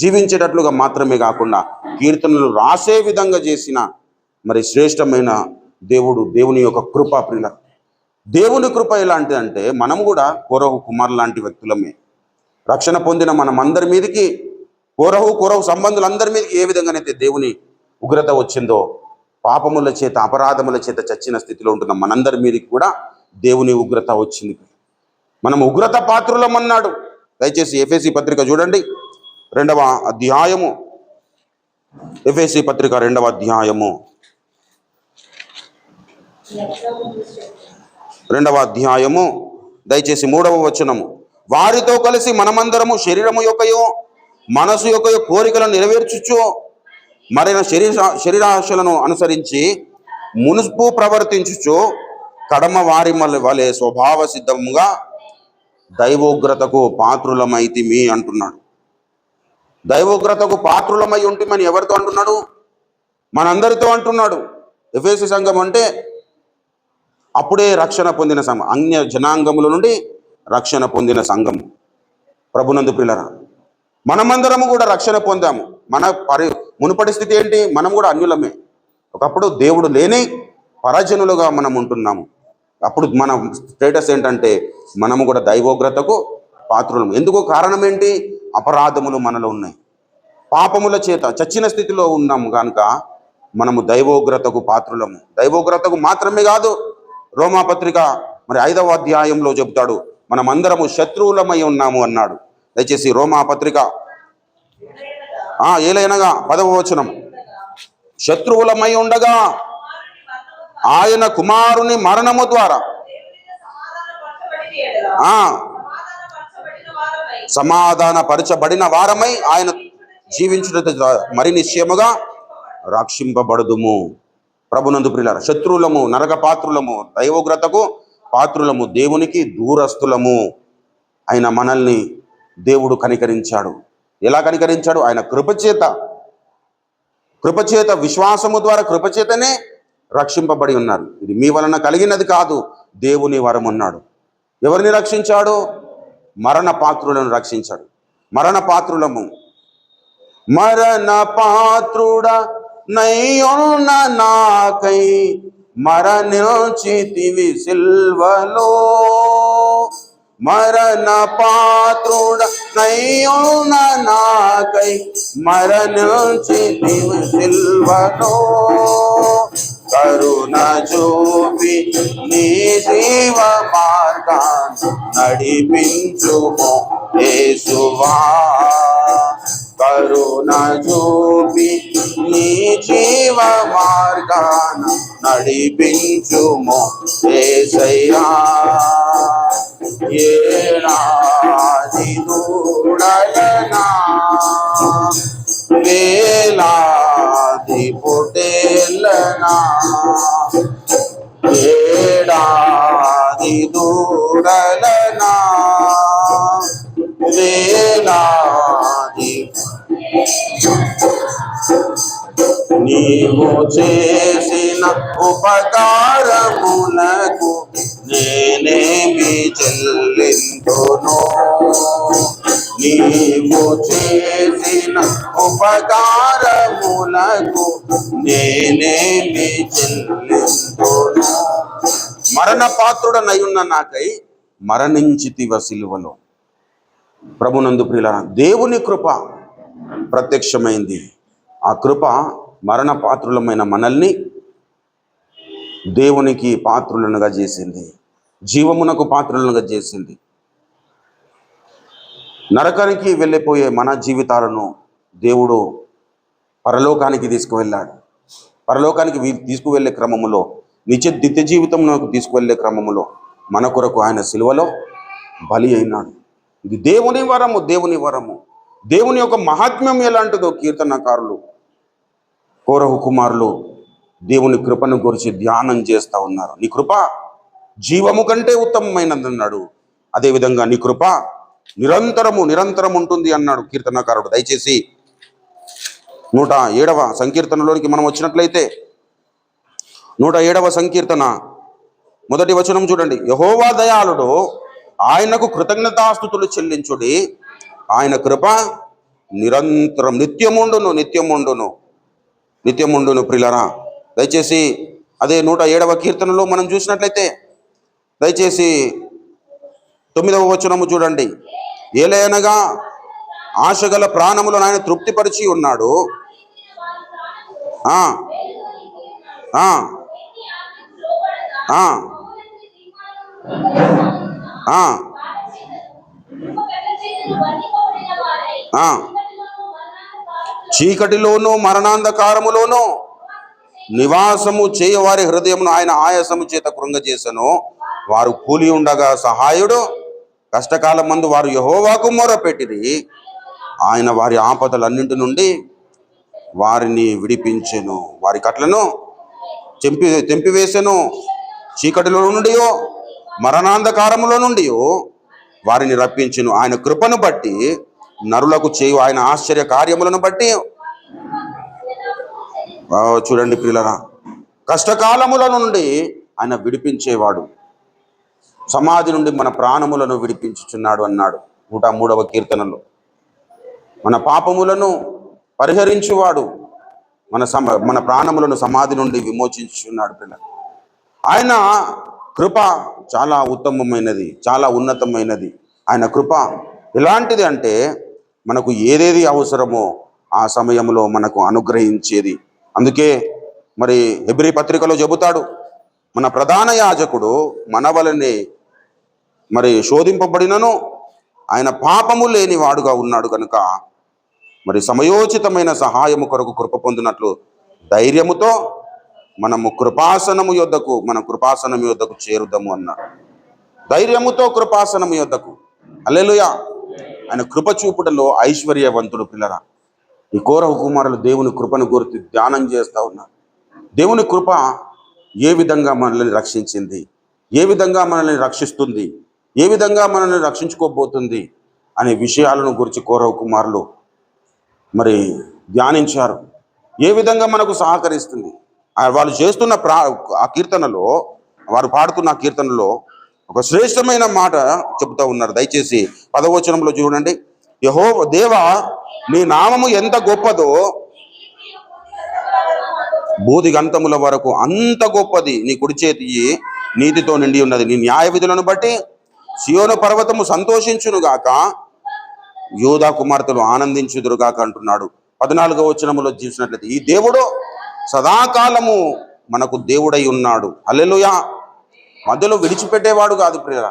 జీవించేటట్లుగా మాత్రమే కాకుండా కీర్తనలు రాసే విధంగా చేసిన మరి శ్రేష్టమైన దేవుని యొక్క కృప. ప్రియుల దేవుని కృప ఎలాంటిదంటే మనం కూడా కోరహు కుమార్ లాంటి వ్యక్తులమే. రక్షణ పొందిన మనమందరి మీదకి కోరహు సంబంధులందరి మీదకి ఏ విధంగానైతే దేవుని ఉగ్రత వచ్చిందో, పాపముల చేత అపరాధముల చేత చచ్చిన స్థితిలో ఉంటున్న మనందరి మీదకి కూడా దేవుని ఉగ్రత వచ్చింది. మనం ఉగ్రత పాత్రులం అన్నాడు. దయచేసి ఎఫెసీ పత్రిక చూడండి, 2వ అధ్యాయము. ఎఫెసీ పత్రిక 2వ అధ్యాయము 2వ అధ్యాయము దయచేసి 3వ వచనము. వారితో కలిసి మనమందరము శరీరము యొక్కయో మనసు యొక్క కోరికలను నెరవేర్చుచు మరైన శరీరాశలను అనుసరించి మునుపు ప్రవర్తించుచు కడమ వారి వలె స్వభావ సిద్ధముగా దైవోగ్రతకు పాత్రులమైతిమి అంటున్నాడు. దైవోగ్రతకు పాత్రులమై ఉంటిమని ఎవరితో అంటున్నాడు? మనందరితో అంటున్నాడు. ఎఫెసీ సంఘం అంటే అప్పుడే రక్షణ పొందిన సంఘం, అన్య జనాంగముల నుండి రక్షణ పొందిన సంఘం. ప్రభునందు ప్రియులారా, మనమందరము కూడా రక్షణ పొందాము. మన మునుపటి స్థితి ఏంటి? మనం కూడా అన్యులమే. ఒకప్పుడు దేవుడు లేని పరజనులుగా మనం ఉంటున్నాము. అప్పుడు మన స్టేటస్ ఏంటంటే మనము కూడా దైవోగ్రతకు పాత్రులము. ఎందుకు? కారణం ఏంటి? అపరాధములు మనలో ఉన్నాయి, పాపముల చేత చచ్చిన స్థితిలో ఉన్నాము కనుక మనము దైవోగ్రతకు పాత్రులము. దైవోగ్రతకు మాత్రమే కాదు, రోమాపత్రిక మరి 5వ అధ్యాయంలో చెబుతాడు మనమందరము శత్రువులమై ఉన్నాము అన్నాడు. దయచేసి రోమాపత్రిక ఏలైనగా 10వ వచనం. శత్రువులమై ఉండగా ఆయన కుమారుని మరణము ద్వారా సమాధానపరచబడిన వారమై ఆయన జీవించుట మరి నిశ్చయముగా రక్షింపబడుదుము. ప్రభునందు ప్రియులారా, శత్రువులము, నరక పాత్రులము, దైవోగ్రతకు పాత్రులము, దేవునికి దూరస్తులము ఆయన మనల్ని దేవుడు కనికరించాడు. ఎలా కనికరించాడు? ఆయన కృపచేత విశ్వాసము ద్వారా కృపచేతనే రక్షింపబడి ఉన్నారు. ఇది మీ వలన కలిగినది కాదు, దేవుని వరం అన్నాడు. ఎవరిని రక్షించాడు? మరణ పాత్రులను రక్షించాడు. మరణ పాత్రులము. మరణ పాత్రుడ నయ్యున్న నాకై మరణించితివి సిల్వలో. మరణ పాత్రుడ నయ్యున్న నాకై మరణించితివి సిల్వలో. కరుణ చూపి నీ జీవ మార్గాన్ని నడిపించుము యేసువా. కరుణ చూపి నీ జీవ మార్గాన నడిపించుము యేసయ్యా. ఏడాది దూడలనా వేలాది పొటేలనా, ఏడాది దూడలనా వేలాది నీవు చేసిన ఉపకారములకు నేనేమి చెల్లింతును. నీవు చేసిన ఉపకారములకు నేనేమి చెల్లింతును. మరణ పాత్రుడనయున్న నాకై మరణించితివ సిలువలో. ప్రభునందు ప్రియులారా, దేవుని కృప ప్రత్యక్షమైంది. ఆ కృప మరణ పాత్రులమైన మనల్ని దేవునికి పాత్రులనుగా చేసింది, జీవమునకు పాత్రులనుగా చేసింది. నరకానికి వెళ్ళిపోయే మన జీవితాలను దేవుడు పరలోకానికి తీసుకువెళ్ళాడు. పరలోకానికి తీసుకువెళ్ళే క్రమములో, నిత్య జీవితంలోకి తీసుకువెళ్ళే క్రమములో మన కొరకు ఆయన సిలువలో బలి అయినాడు. ఇది దేవుని వరము, దేవుని వరము. దేవుని యొక్క మహాత్మ్యం ఎలాంటిదో కీర్తనకారులు, కోరహు కుమారులు దేవుని కృపను గురించి ధ్యానం చేస్తూ ఉన్నారు. నీ కృప జీవము కంటే ఉత్తమమైనది అన్నాడు. అదేవిధంగా నీ కృప నిరంతరం ఉంటుంది అన్నాడు కీర్తనకారుడు. దయచేసి 107వ సంకీర్తనలోనికి మనం వచ్చినట్లయితే 107వ సంకీర్తన 1వ వచనం చూడండి. యెహోవా దయాళుడు, ఆయనకు కృతజ్ఞతాస్తుతులు చెల్లించుడి, ఆయన కృప నిరంతరం నిత్యముండును ప్రియులారా. దయచేసి అదే 107వ కీర్తనలో మనం చూసినట్లయితే దయచేసి 9వ వచనము చూడండి. ఏలయనగా ఆశగల ప్రాణములను ఆయన తృప్తిపరిచి ఉన్నాడు. ఆ ఆ ఆ ఆ చీకటిలోను మరణాంధకారములోను నివాసము చేయవారి హృదయమును ఆయన ఆయాసము చేత కృంగజేసెను. వారు కూలి ఉండగా సహాయుడు, కష్టకాలం మందు వారు యెహోవాకు మొరపెట్టిరి, ఆయన వారి ఆపదలన్నింటి నుండి వారిని విడిపించెను. వారి కట్లను తెంపివేసెను. చీకటిలో నుండి మరణాంధకారములో నుండి వారిని రప్పించెను. ఆయన కృపను బట్టి నరులకు చేయు ఆయన ఆశ్చర్య కార్యములను బట్టి. చూడండి ప్రియులరా, కష్టకాలముల నుండి ఆయన విడిపించేవాడు, సమాధి నుండి మన ప్రాణములను విడిపించుచున్నాడు అన్నాడు 103వ కీర్తనలో. మన పాపములను పరిహరించువాడు, మన ప్రాణములను సమాధి నుండి విమోచించుచున్నాడు పిల్లలు. ఆయన కృప చాలా ఉత్తమమైనది, చాలా ఉన్నతమైనది. ఆయన కృప ఎలాంటిది అంటే మనకు ఏదేది అవసరమో ఆ సమయంలో మనకు అనుగ్రహించేది. అందుకే మరి హెబ్రీ పత్రికలో చెబుతాడు, మన ప్రధాన యాజకుడు మన వలనే మరి శోధింపబడినను ఆయన పాపము లేని వాడుగా ఉన్నాడు కనుక మరి సమయోచితమైన సహాయము కొరకు కృప పొందినట్లు ధైర్యముతో మన కృపాసనము యొద్దకు చేరుదాము అన్నాడు. ధైర్యముతో కృపాసనము యొద్దకు. హల్లెలూయా. ఆయన కృప చూపుటలో ఐశ్వర్యవంతుడు పిల్లరా. ఈ కోరహు కుమారులు దేవుని కృపను గురించి ధ్యానం చేస్తూ ఉన్నారు. దేవుని కృప ఏ విధంగా మనల్ని రక్షించింది, ఏ విధంగా మనల్ని రక్షిస్తుంది, ఏ విధంగా మనల్ని రక్షించుకోబోతుంది అనే విషయాలను గురించి కోరహు కుమారులు మరి ధ్యానించారు. ఏ విధంగా మనకు సహకరిస్తుంది వాళ్ళు చేస్తున్న ఆ కీర్తనలో, వారు పాడుతున్న ఆ కీర్తనలో ఒక శ్రేష్టమైన మాట చెబుతూ ఉన్నారు. దయచేసి 10వ వచనంలో చూడండి. యెహోవా దేవా, నీ నామము ఎంత గొప్పదో, బూదిగంతముల వరకు అంత గొప్పది. నీ కుడి చేతి నీతితో నిండి ఉన్నది. నీ న్యాయ విధులను బట్టి సియోను పర్వతము సంతోషించునుగాక, యోధా కుమార్తెలు ఆనందించుదురుగాక అంటున్నాడు. 14వ వచనములో చూసినట్లయితే ఈ దేవుడు సదాకాలము మనకు దేవుడై ఉన్నాడు. హల్లెలూయా. మధ్యలో విడిచిపెట్టేవాడు కాదు ప్రియరా,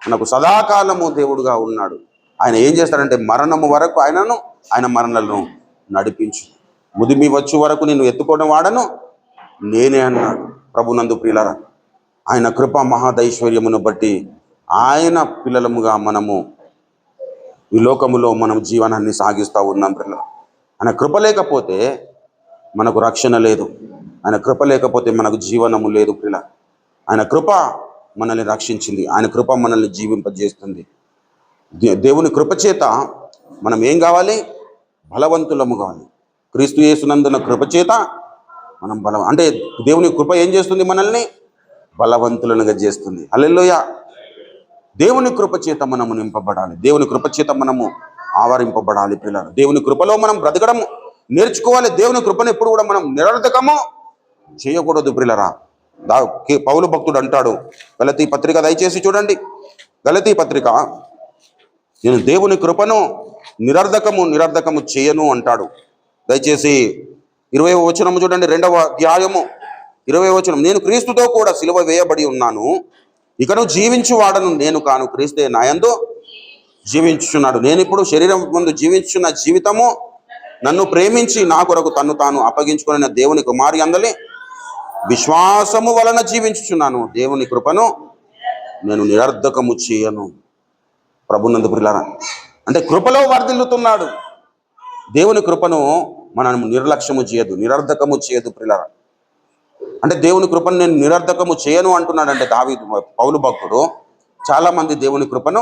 మనకు సదాకాలము దేవుడుగా ఉన్నాడు. ఆయన ఏం చేస్తాడంటే మరణము వరకు ఆయన మరణలను నడిపించు, ముదిమి వచ్చు వరకు నిన్ను ఎత్తుకోవడం వాడను నేనే అన్నాడు ప్రభునందు. ప్రియులరా, ఆయన కృప మహాదైశ్వర్యమును బట్టి ఆయన పిల్లలముగా మనము ఈ లోకములో మనం జీవనాన్ని సాగిస్తూ ఉన్నాం ప్రియులరా. ఆయన కృప లేకపోతే మనకు రక్షణ లేదు, ఆయన కృప లేకపోతే మనకు జీవనము లేదు ప్రియులరా. ఆయన కృప మనల్ని రక్షించింది, ఆయన కృప మనల్ని జీవింపజేస్తుంది. దేవుని కృప చేత మనం ఏం కావాలి? బలవంతులము కావాలి. క్రీస్తు యేసునందున కృప చేత మనం అంటే దేవుని కృప ఏం చేస్తుంది? మనల్ని బలవంతులనుగా చేస్తుంది. హల్లెలూయా. దేవుని కృప చేత మనము నింపబడాలి, దేవుని కృప చేత మనము ఆవరింపబడాలి పిల్లలు. దేవుని కృపలో మనం బ్రతకడం నేర్చుకోవాలి. దేవుని కృపను ఎప్పుడు కూడా మనం నిరర్థకము చేయకూడదు ప్రియులరా. పౌలు భక్తుడు అంటాడు గలతీ పత్రిక, దయచేసి చూడండి గలతీ పత్రిక, నేను దేవుని కృపను నిరర్థకము చేయను అంటాడు. దయచేసి 20వ వచనము చూడండి, 2వ అధ్యాయము 20వ వచనం. నేను క్రీస్తుతో కూడా సిలువ వేయబడి ఉన్నాను, ఇకను జీవించువాడను నేను కాను, క్రీస్తే నాయందు జీవించుచున్నాడు. నేను ఇప్పుడు శరీరం ముందు జీవించున్న జీవితము నన్ను ప్రేమించి నా కొరకు తన్ను తాను అప్పగించుకున్న దేవుని కుమారి అందలి విశ్వాసము వలన జీవించుచున్నాను. దేవుని కృపను నేను నిరర్థకము చేయను. ప్రభునందు ప్రియులారా, అంటే కృపలో వర్ధిల్లుతున్నాడు. దేవుని కృపను మనం నిర్లక్ష్యము చేయదు, నిరర్థకము చేయదు ప్రియులారా. అంటే దేవుని కృపను నేను నిరర్ధకము చేయను అంటున్నాడంటే పౌలు భక్తుడు. చాలామంది దేవుని కృపను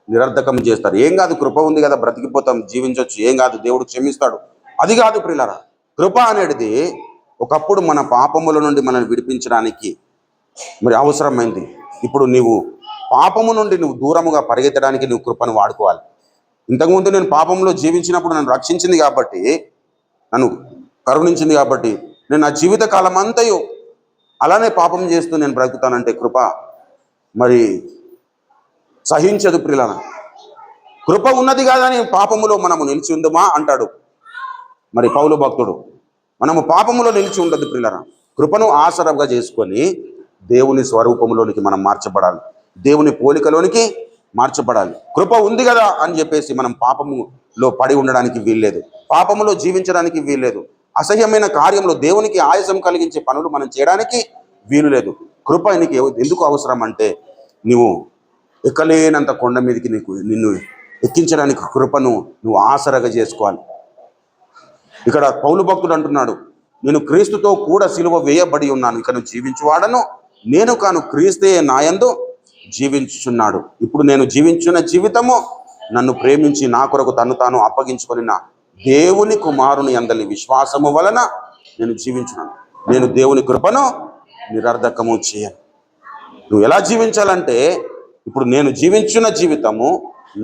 నిరర్ధకం చేస్తారు. ఏం కాదు, కృప ఉంది కదా, బ్రతికిపోతాం, జీవించవచ్చు, ఏం కాదు, దేవుడు క్షమిస్తాడు. అది కాదు ప్రియులారా. కృప అనేది ఒకప్పుడు మన పాపముల నుండి మనల్ని విడిపించడానికి మరి అవసరమైంది. ఇప్పుడు నీవు పాపము నుండి నువ్వు దూరముగా పరిగెత్తడానికి నువ్వు కృపను వాడుకోవాలి. ఇంతకుముందు నేను పాపంలో జీవించినప్పుడు నన్ను రక్షించింది కాబట్టి, నన్ను కరుణించింది కాబట్టి, నేను నా జీవిత కాలం అంతయు అలానే పాపం చేస్తూ నేను బ్రతుకుతానంటే కృప మరి సహించదు ప్రియులారా. కృప ఉన్నది కాదని పాపములో మనము నిలిచి ఉందమా అంటాడు మరి పౌలు భక్తుడు. మనము పాపములో నిలిచి ఉండదు ప్రియులారా. కృపను ఆసరగా చేసుకొని దేవుని స్వరూపంలోనికి మనం మార్చబడాలి, దేవుని పోలికలోనికి మార్చబడాలి. కృప ఉంది కదా అని చెప్పేసి మనం పాపములో పడి ఉండడానికి వీల్లేదు, పాపములో జీవించడానికి వీల్లేదు, అసహ్యమైన కార్యంలో దేవునికి ఆయాసం కలిగించే పనులు మనం చేయడానికి వీలు లేదు. కృప నీకు ఎందుకు అవసరం అంటే, నువ్వు ఎక్కలేనంత కొండ మీదకి నిన్ను ఎక్కించడానికి కృపను నువ్వు ఆసరగా చేసుకోవాలి. ఇక్కడ పౌలు భక్తుడు అంటున్నాడు, నేను క్రీస్తుతో కూడా సిలువ వేయబడి ఉన్నాను, ఇక నువ్వు జీవించువాడను నేను కాను, క్రీస్తే నాయందు జీవించుచున్నాడు. ఇప్పుడు నేను జీవించున్న జీవితము నన్ను ప్రేమించి నా కొరకు తను తాను అప్పగించుకొని నా దేవుని కుమారుని అందలి విశ్వాసము వలన నేను జీవించున్నాను. నేను దేవుని కృపను నిరర్ధకము చేయను. నువ్వు ఎలా జీవించాలంటే, ఇప్పుడు నేను జీవించున్న జీవితము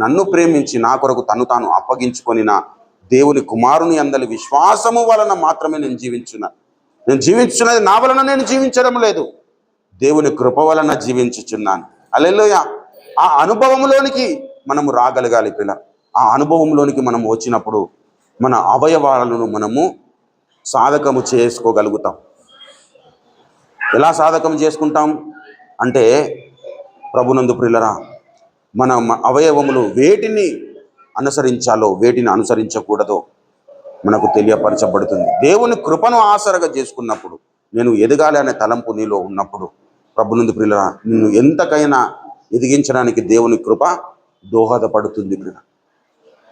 నన్ను ప్రేమించి నా కొరకు తను తాను అప్పగించుకొని నా దేవుని కుమారుని అందలి విశ్వాసము వలన మాత్రమే నేను జీవించున్నాను. నేను జీవించున్నది నా వలన నేను జీవించడం లేదు, దేవుని కృప వలన జీవించుచున్నాను. హల్లెలూయా. ఆ అనుభవంలోనికి మనము రాగలగాలి పిల్ల. ఆ అనుభవంలోనికి మనం వచ్చినప్పుడు మన అవయవాలను మనము సాధకము చేసుకోగలుగుతాం. ఎలా సాధకం చేసుకుంటాం అంటే, ప్రభునందు ప్రియులరా, మన అవయవములు వేటిని అనుసరించాలో వేటిని అనుసరించకూడదో మనకు తెలియపరచబడుతుంది. దేవుని కృపను ఆసరగా చేసుకున్నప్పుడు, నేను ఎదగాలి అనే తలంపు నీలో ఉన్నప్పుడు, ప్రభునందు ప్రియులరా, నిన్ను ఎంతకైనా ఎదిగించడానికి దేవుని కృప దోహదపడుతుంది ప్రియుల.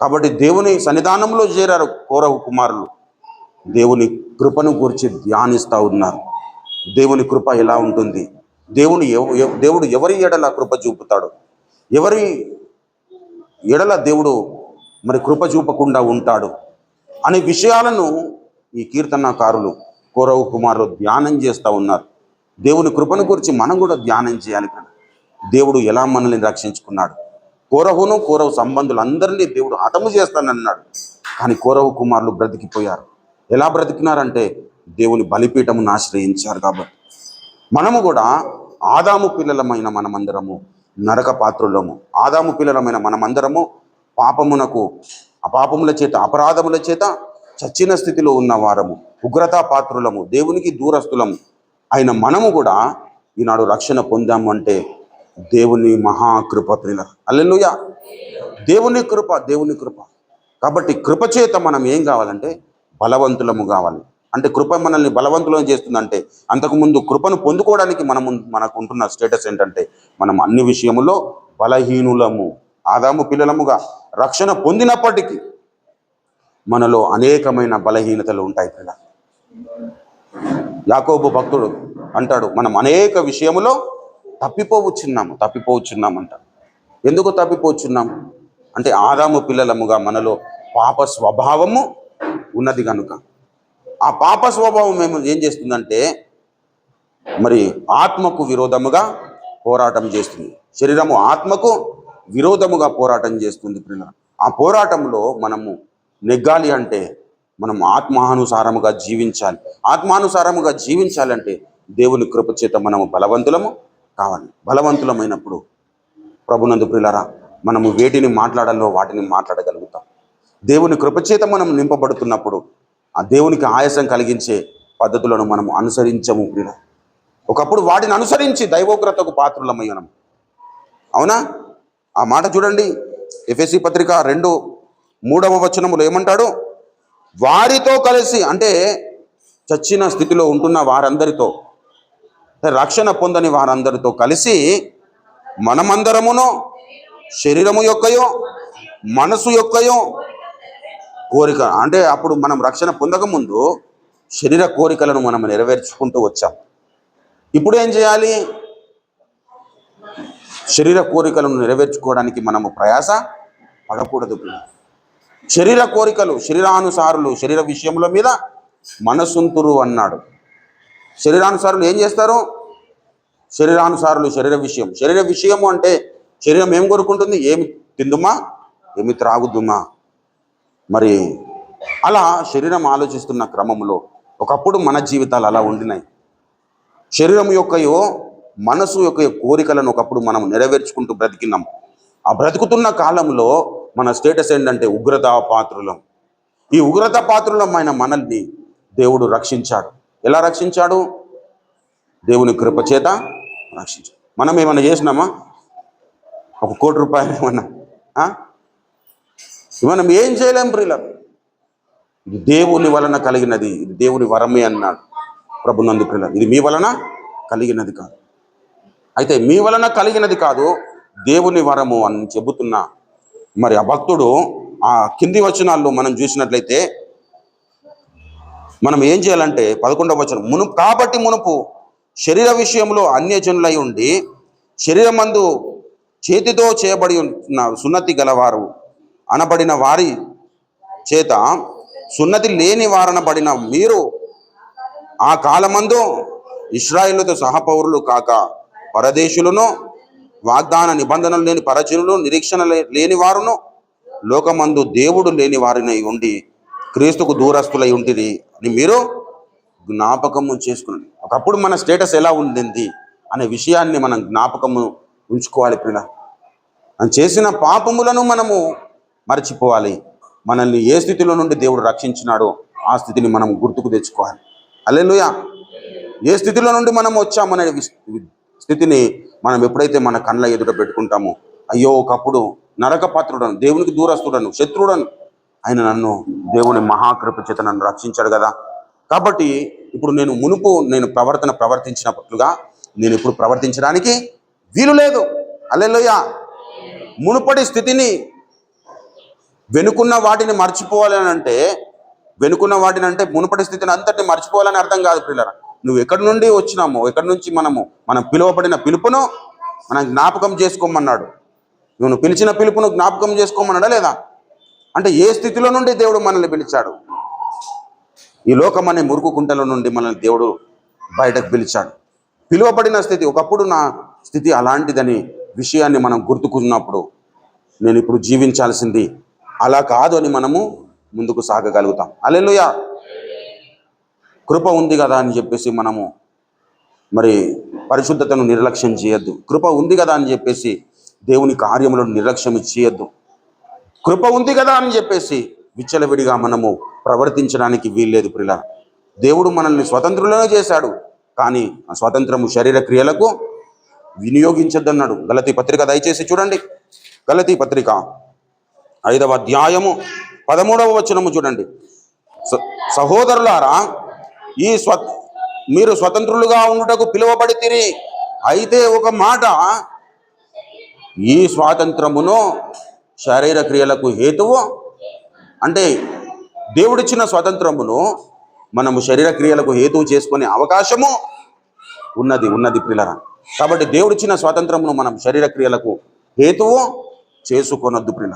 కాబట్టి దేవుని సన్నిధానంలో చేరారు కోరహు కుమారులు, దేవుని కృపను గురించి ధ్యానిస్తూ ఉన్నారు. దేవుని కృప ఎలా ఉంటుంది, దేవుడు ఎవరి ఎడల కృప చూపుతాడు, ఎవరి ఎడల దేవుడు మరి కృప చూపకుండా ఉంటాడు అనే విషయాలను ఈ కీర్తనకారులు కోరహు కుమారులు ధ్యానం చేస్తూ ఉన్నారు. దేవుని కృపను గురించి మనం కూడా ధ్యానం చేయాలి. దేవుడు ఎలా మనల్ని రక్షించుకున్నాడు, కోరహు సంబంధులందరినీ దేవుడు హతము చేస్తానన్నాడు. కానీ కోరహు కుమారులు బ్రతికిపోయారు. ఎలా బ్రతికినారంటే, దేవుని బలిపీఠమును ఆశ్రయించారు. కాబట్టి మనము కూడా ఆదాము పిల్లలమైన మనమందరము నరక పాత్రులము. ఆదాము పిల్లలమైన మనమందరము పాపముల చేత అపరాధముల చేత చచ్చిన స్థితిలో ఉన్న వారము, ఉగ్రతా పాత్రులము, దేవునికి దూరస్తులము అయిన మనము కూడా ఈనాడు రక్షణ పొందాము అంటే దేవుని మహాకృప ప్రియుల. హల్లెలూయా. దేవుని కృప. కాబట్టి కృప చేత మనం ఏం కావాలంటే బలవంతులము కావాలి. అంటే కృప మనల్ని బలవంతులను చేస్తుందంటే, అంతకుముందు కృపను పొందుకోవడానికి మనకు ఉంటున్న స్టేటస్ ఏంటంటే, మనం అన్ని విషయములో బలహీనులము. ఆదాము పిల్లలముగా రక్షణ పొందినప్పటికీ మనలో అనేకమైన బలహీనతలు ఉంటాయి పిల్ల. యాకోబు భక్తుడు అంటాడు, మనం అనేక విషయములో తప్పిపోవచ్చున్నామంట. ఎందుకు తప్పిపోవచ్చున్నాము అంటే, ఆదాము పిల్లలముగా మనలో పాప స్వభావము ఉన్నది కనుక. ఆ పాప స్వభావం ఏం చేస్తుందంటే, మరి ఆత్మకు విరోధముగా పోరాటం చేస్తుంది. శరీరము ఆత్మకు విరోధముగా పోరాటం చేస్తుంది ప్రియుల. ఆ పోరాటంలో మనము నెగ్గాలి అంటే మనం ఆత్మానుసారముగా జీవించాలి. ఆత్మానుసారముగా జీవించాలంటే దేవుని కృప చేత మనము బలవంతులము కావాలి. బలవంతులమైనప్పుడు ప్రభునందు ప్రియులారా, మనము వేటిని మాట్లాడాలో వాటిని మాట్లాడగలుగుతాం. దేవుని కృప చేత మనం నింపబడుతున్నప్పుడు ఆ దేవునికి ఆయాసం కలిగించే పద్ధతులను మనం అనుసరించము ప్రియుల. ఒకప్పుడు వాటిని అనుసరించి దైవోగ్రతకు పాత్రులమయ్యాం. అవునా? ఆ మాట చూడండి, ఎఫెసీ పత్రిక 2:3 ఏమంటాడు? వారితో కలిసి, అంటే చచ్చిన స్థితిలో ఉంటున్న వారందరితో, రక్షణ పొందని వారందరితో కలిసి మనమందరమును శరీరము యొక్కయో మనసు యొక్కయో కోరిక. అంటే అప్పుడు మనం రక్షణ పొందకముందు శరీర కోరికలను మనం నెరవేర్చుకుంటూ వచ్చాం. ఇప్పుడు ఏం చేయాలి? శరీర కోరికలను నెరవేర్చుకోవడానికి మనము ప్రయాస పడకూడదు. శరీర కోరికలు, శరీరానుసారులు శరీర విషయముల మీద మనసుంతురు అన్నాడు. శరీరానుసారులు ఏం చేస్తారు? శరీరానుసారులు శరీర విషయము అంటే శరీరం ఏం కోరుకుంటుంది? ఏమి తిందుమా, ఏమి త్రాగుద్దుమా. మరి అలా శరీరం ఆలోచిస్తున్న క్రమంలో ఒకప్పుడు మన జీవితాలు అలా ఉండినాయి. శరీరం యొక్కయో మనసు యొక్క కోరికలను ఒకప్పుడు మనం నెరవేర్చుకుంటూ బ్రతికినాం. ఆ బ్రతుకుతున్న కాలంలో మన స్టేటస్ ఏంటంటే ఉగ్రతా పాత్రులం. ఈ ఉగ్రతా పాత్రులమైన మనల్ని దేవుడు రక్షించాడు. ఎలా రక్షించాడు? దేవుని కృప చేత రక్షించాడు. మనం ఏమన్నా చేసినామా? 1 కోటి రూపాయలు ఏమన్నా మనం ఏం చేయలేం ప్రియులారా. ఇది దేవుని వలన కలిగినది, ఇది దేవుని వరమే అన్నాడు ప్రభునందు ప్రియులారా. ఇది మీ వలన కలిగినది కాదు. అయితే మీ వలన కలిగినది కాదు, దేవుని వరము అని చెబుతున్న మరి ఆ భక్తుడు ఆ కింది వచనాల్లో మనం చూసినట్లయితే మనం ఏం చేయాలంటే 11వ వచనం, కాబట్టి మునుపు శరీర విషయంలో అన్యజనులై ఉండి శరీరమందు చేతితో చేయబడి ఉన్న సున్నతి గలవారు అనబడిన వారి చేత సున్నతి లేని వారనబడిన మీరు ఆ కాలమందు ఇశ్రాయేలుతో సహపౌరులు కాక పరదేశులను, వాగ్దాన నిబంధనలు లేని పరజనులు, నిరీక్షణ లేని వారును, లోకమందు దేవుడు లేని వారిని ఉండి క్రీస్తుకు దూరస్తులై ఉంటిరి అని మీరు జ్ఞాపకము చేసుకుని. ఒకప్పుడు మన స్టేటస్ ఎలా ఉండింది అనే విషయాన్ని మనం జ్ఞాపకము ఉంచుకోవాలి. పిల్ల చేసిన పాపములను మనము మర్చిపోవాలి. మనల్ని ఏ స్థితిలో నుండి దేవుడు రక్షించినాడో ఆ స్థితిని మనం గుర్తుకు తెచ్చుకోవాలి. హల్లెలూయా. ఏ స్థితిలో నుండి మనం వచ్చామనే స్థితిని మనం ఎప్పుడైతే మన కళ్ళ ఎదుట పెట్టుకుంటామో, అయ్యో ఒకప్పుడు నరకపాత్రుడను, దేవునికి దూరస్తుడను, శత్రుడను, ఆయన నన్ను దేవుని మహాకృప చేత నన్ను రక్షించాడు కదా. కాబట్టి ఇప్పుడు నేను ప్రవర్తించినట్లుగా నేను ఇప్పుడు ప్రవర్తించడానికి వీలు లేదు. హల్లెలూయా. మునుపటి స్థితిని, వెనుకున్న వాటిని మర్చిపోవాలి అని అంటే, మునుపటి స్థితిని అంతటిని మర్చిపోవాలని అర్థం కాదు పిల్లరా. నువ్వు ఎక్కడి నుండి వచ్చినామో, ఎక్కడి నుంచి మనం పిలువబడిన పిలుపును మనం జ్ఞాపకం చేసుకోమన్నాడు. నువ్వు పిలిచిన పిలుపును జ్ఞాపకం చేసుకోమన్నాడా లేదా? అంటే ఏ స్థితిలో నుండి దేవుడు మనల్ని పిలిచాడు? ఈ లోకం అనే మురుకు కుంటల నుండి మనల్ని దేవుడు బయటకు పిలిచాడు. పిలువబడిన స్థితి, ఒకప్పుడు నా స్థితి అలాంటిదని విషయాన్ని మనం గుర్తుకున్నప్పుడు నేను ఇప్పుడు జీవించాల్సింది అలా కాదు అని మనము ముందుకు సాగగలుగుతాం. హల్లెలూయా. కృప ఉంది కదా అని చెప్పేసి మనము మరి పరిశుద్ధతను నిర్లక్ష్యం చేయొద్దు. కృప ఉంది కదా అని చెప్పేసి దేవుని కార్యములను నిర్లక్ష్యం చేయొద్దు. కృప ఉంది కదా అని చెప్పేసి విచ్చలవిడిగా మనము ప్రవర్తించడానికి వీల్లేదు. ప్రియుల దేవుడు మనల్ని స్వతంత్రులను చేశాడు, కానీ ఆ స్వాతంత్రము శరీర క్రియలకు వినియోగించద్దన్నాడు. గలతీ పత్రిక దయచేసి చూడండి. గలతీ పత్రిక 5వ అధ్యాయము 13వ వచనము చూడండి. సహోదరులారా, మీరు స్వతంత్రులుగా ఉండుటకు పిలువబడితిరి. అయితే ఒక మాట, ఈ స్వాతంత్రమును శరీర క్రియలకు హేతువు. అంటే దేవుడిచ్చిన స్వాతంత్రమును మనము శరీర క్రియలకు హేతువు చేసుకునే అవకాశము ఉన్నది పిల్లరా. కాబట్టి దేవుడిచ్చిన స్వాతంత్రమును మనం శరీర క్రియలకు హేతువు చేసుకొనొద్దు పిల్ల.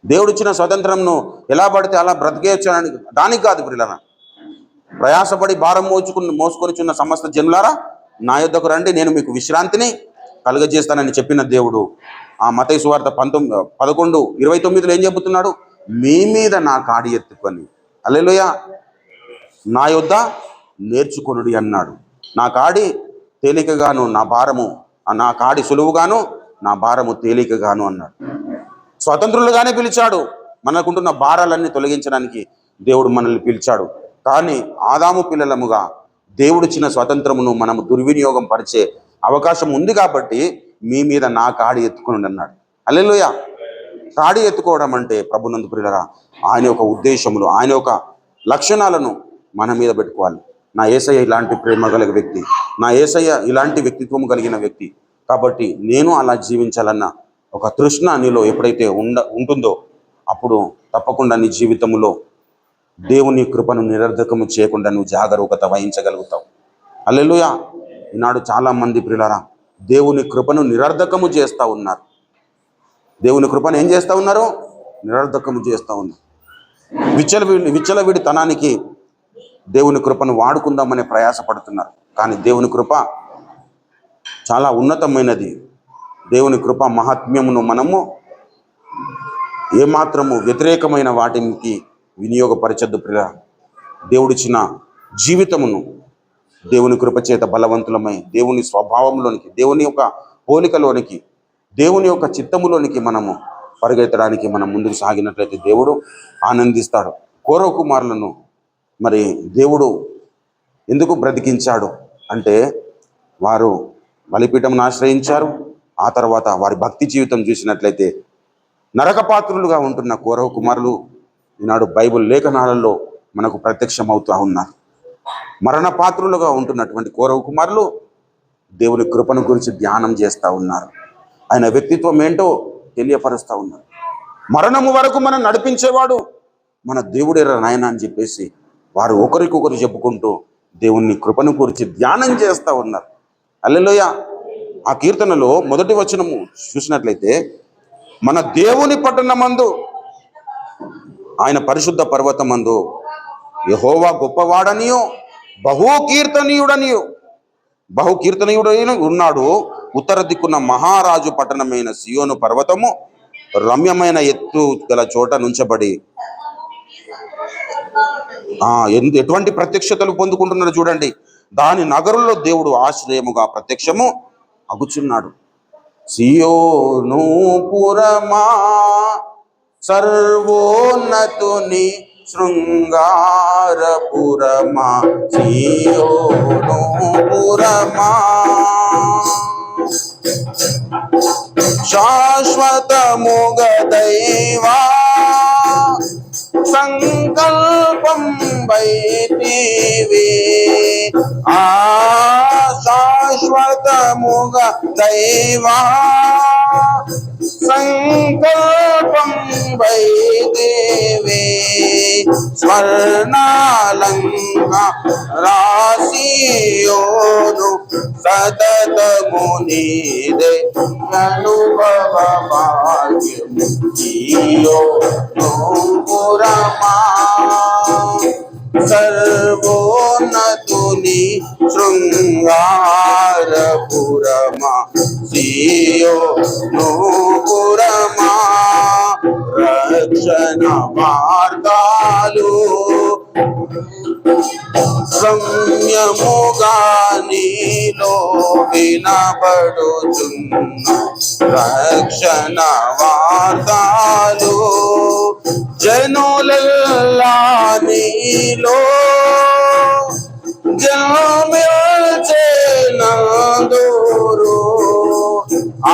దేవుడిచ్చిన స్వాతంత్రంను ఎలా పడితే అలా బ్రతికేయచ్చు దానికి కాదు పిల్లరా. ప్రయాసపడి భారం మోసుకొనిచున్న సమస్త జనులారా నా యొద్దకు రండి, నేను మీకు విశ్రాంతిని కలుగజేస్తానని చెప్పిన దేవుడు ఆ మత్తయి సువార్త 11:29 ఏం చెబుతున్నాడు? మీ మీద నా కాడి ఎత్తుకొని, హల్లెలూయా, నా యొద్ద నేర్చుకొనుడి అన్నాడు. నా కాడి తేలికగాను నా కాడి సులువుగాను నా భారము తేలికగాను అన్నాడు. స్వతంత్రులుగానే పిలిచాడు. మనకుంటున్న భారాలన్నీ తొలగించడానికి దేవుడు మనల్ని పిలిచాడు. కానీ ఆదాము పిల్లలముగా దేవుడిచ్చిన స్వాతంత్రమును మనము దుర్వినియోగం పరిచే అవకాశం ఉంది కాబట్టి మీ మీద నా కాడి ఎత్తుకుని అన్నాడు. హల్లెలూయా. కాడి ఎత్తుకోవడం అంటే ప్రభునందు ప్రియులరా, ఆయన యొక్క ఉద్దేశములు, ఆయన యొక్క లక్షణాలను మన మీద పెట్టుకోవాలి. నా యేసయ్య ఇలాంటి ప్రేమ కలిగిన వ్యక్తి, నా యేసయ్య ఇలాంటి వ్యక్తిత్వం కలిగిన వ్యక్తి, కాబట్టి నేను అలా జీవించాలన్న ఒక తృష్ణ నీలో ఎప్పుడైతే ఉంటుందో అప్పుడు తప్పకుండా నీ జీవితంలో దేవుని కృపను నిరర్ధకము చేయకుండా నువ్వు జాగరూకత వహించగలుగుతావు. హల్లెలూయా. ఈనాడు చాలా మంది ప్రియులారా దేవుని కృపను నిరర్ధకము చేస్తూ ఉన్నారు. దేవుని కృపను ఏం చేస్తూ ఉన్నారు? నిరర్ధకము చేస్తూ ఉన్నారు. విచ్చలవిడితనానికి దేవుని కృపను వాడుకుందామనే ప్రయాసపడుతున్నారు. కానీ దేవుని కృప చాలా ఉన్నతమైనది. దేవుని కృప మహాత్మ్యమును మనము ఏమాత్రము వ్యతిరేకమైన వాటికి వినియోగపరచద్దు ప్రియ. దేవుడిచ్చిన జీవితమును దేవుని కృప చేత బలవంతులమై దేవుని స్వభావంలోనికి, దేవుని యొక్క పోలికలోనికి, దేవుని యొక్క చిత్తములోనికి మనము పరిగెత్తడానికి మనం ముందుకు సాగినట్లయితే దేవుడు ఆనందిస్తాడు. కోరవ కుమారులను మరి దేవుడు ఎందుకు బ్రతికించాడు అంటే వారు బలిపీఠమును ఆశ్రయించారు. ఆ తర్వాత వారి భక్తి జీవితం చూసినట్లయితే నరకపాత్రులుగా ఉంటున్న కోరవ కుమారులు ఈనాడు బైబిల్ లేఖనాలలో మనకు ప్రత్యక్షమవుతూ ఉన్నారు. మరణపాత్రులుగా ఉంటున్నటువంటి కోరవ కుమారులు దేవుని కృపను గురించి ధ్యానం చేస్తూ ఉన్నారు. ఆయన వ్యక్తిత్వం ఏంటో తెలియపరుస్తూ ఉన్నారు. మరణము వరకు మనం నడిపించేవాడు మన దేవుడేరా నాయన అని చెప్పేసి వారు ఒకరికొకరు చెప్పుకుంటూ దేవుని కృపను గురించి ధ్యానం చేస్తూ ఉన్నారు. హల్లెలూయా. ఆ కీర్తనలో మొదటి వచనము చూసినట్లయితే, మన దేవుని పట్టణమందు, ఆయన పరిశుద్ధ పర్వతమందు యెహోవా గొప్పవాడనియో బహుకీర్తనీయుడని ఉన్నాడు. ఉత్తర దిక్కున మహారాజు పట్టణమైన సియోను పర్వతము రమ్యమైన ఎత్తు గల చోట నుంచబడి ఎటువంటి ప్రత్యక్షతలు పొందుకుంటున్నారో చూడండి. దాని నగరుల్లో దేవుడు ఆశ్రయముగా ప్రత్యక్షము అగుచున్నాడు. సియోను పురమా సర్వోన్నతుని శృంగారపురమా, సియోను పురమా శాశ్వతముగ దైవా సంకల్పం వైతివి, ఆ శాశ్వతముగ దైవా సంకల్పం వైతివి, స్వర్ణాలంక రాశియోను సతతము నీదే అనుభవ భాగ్యము, సియోను పురమా సర్వోన్నతుని శృంగారపురమా, సియోను పురమా రక్షణ మార్గాలు రమ్యముగా నీలో వినబడుచున్న రక్షణ వార్తలు జనులెల్లా నీలో జన్మించెనందురు, ఆ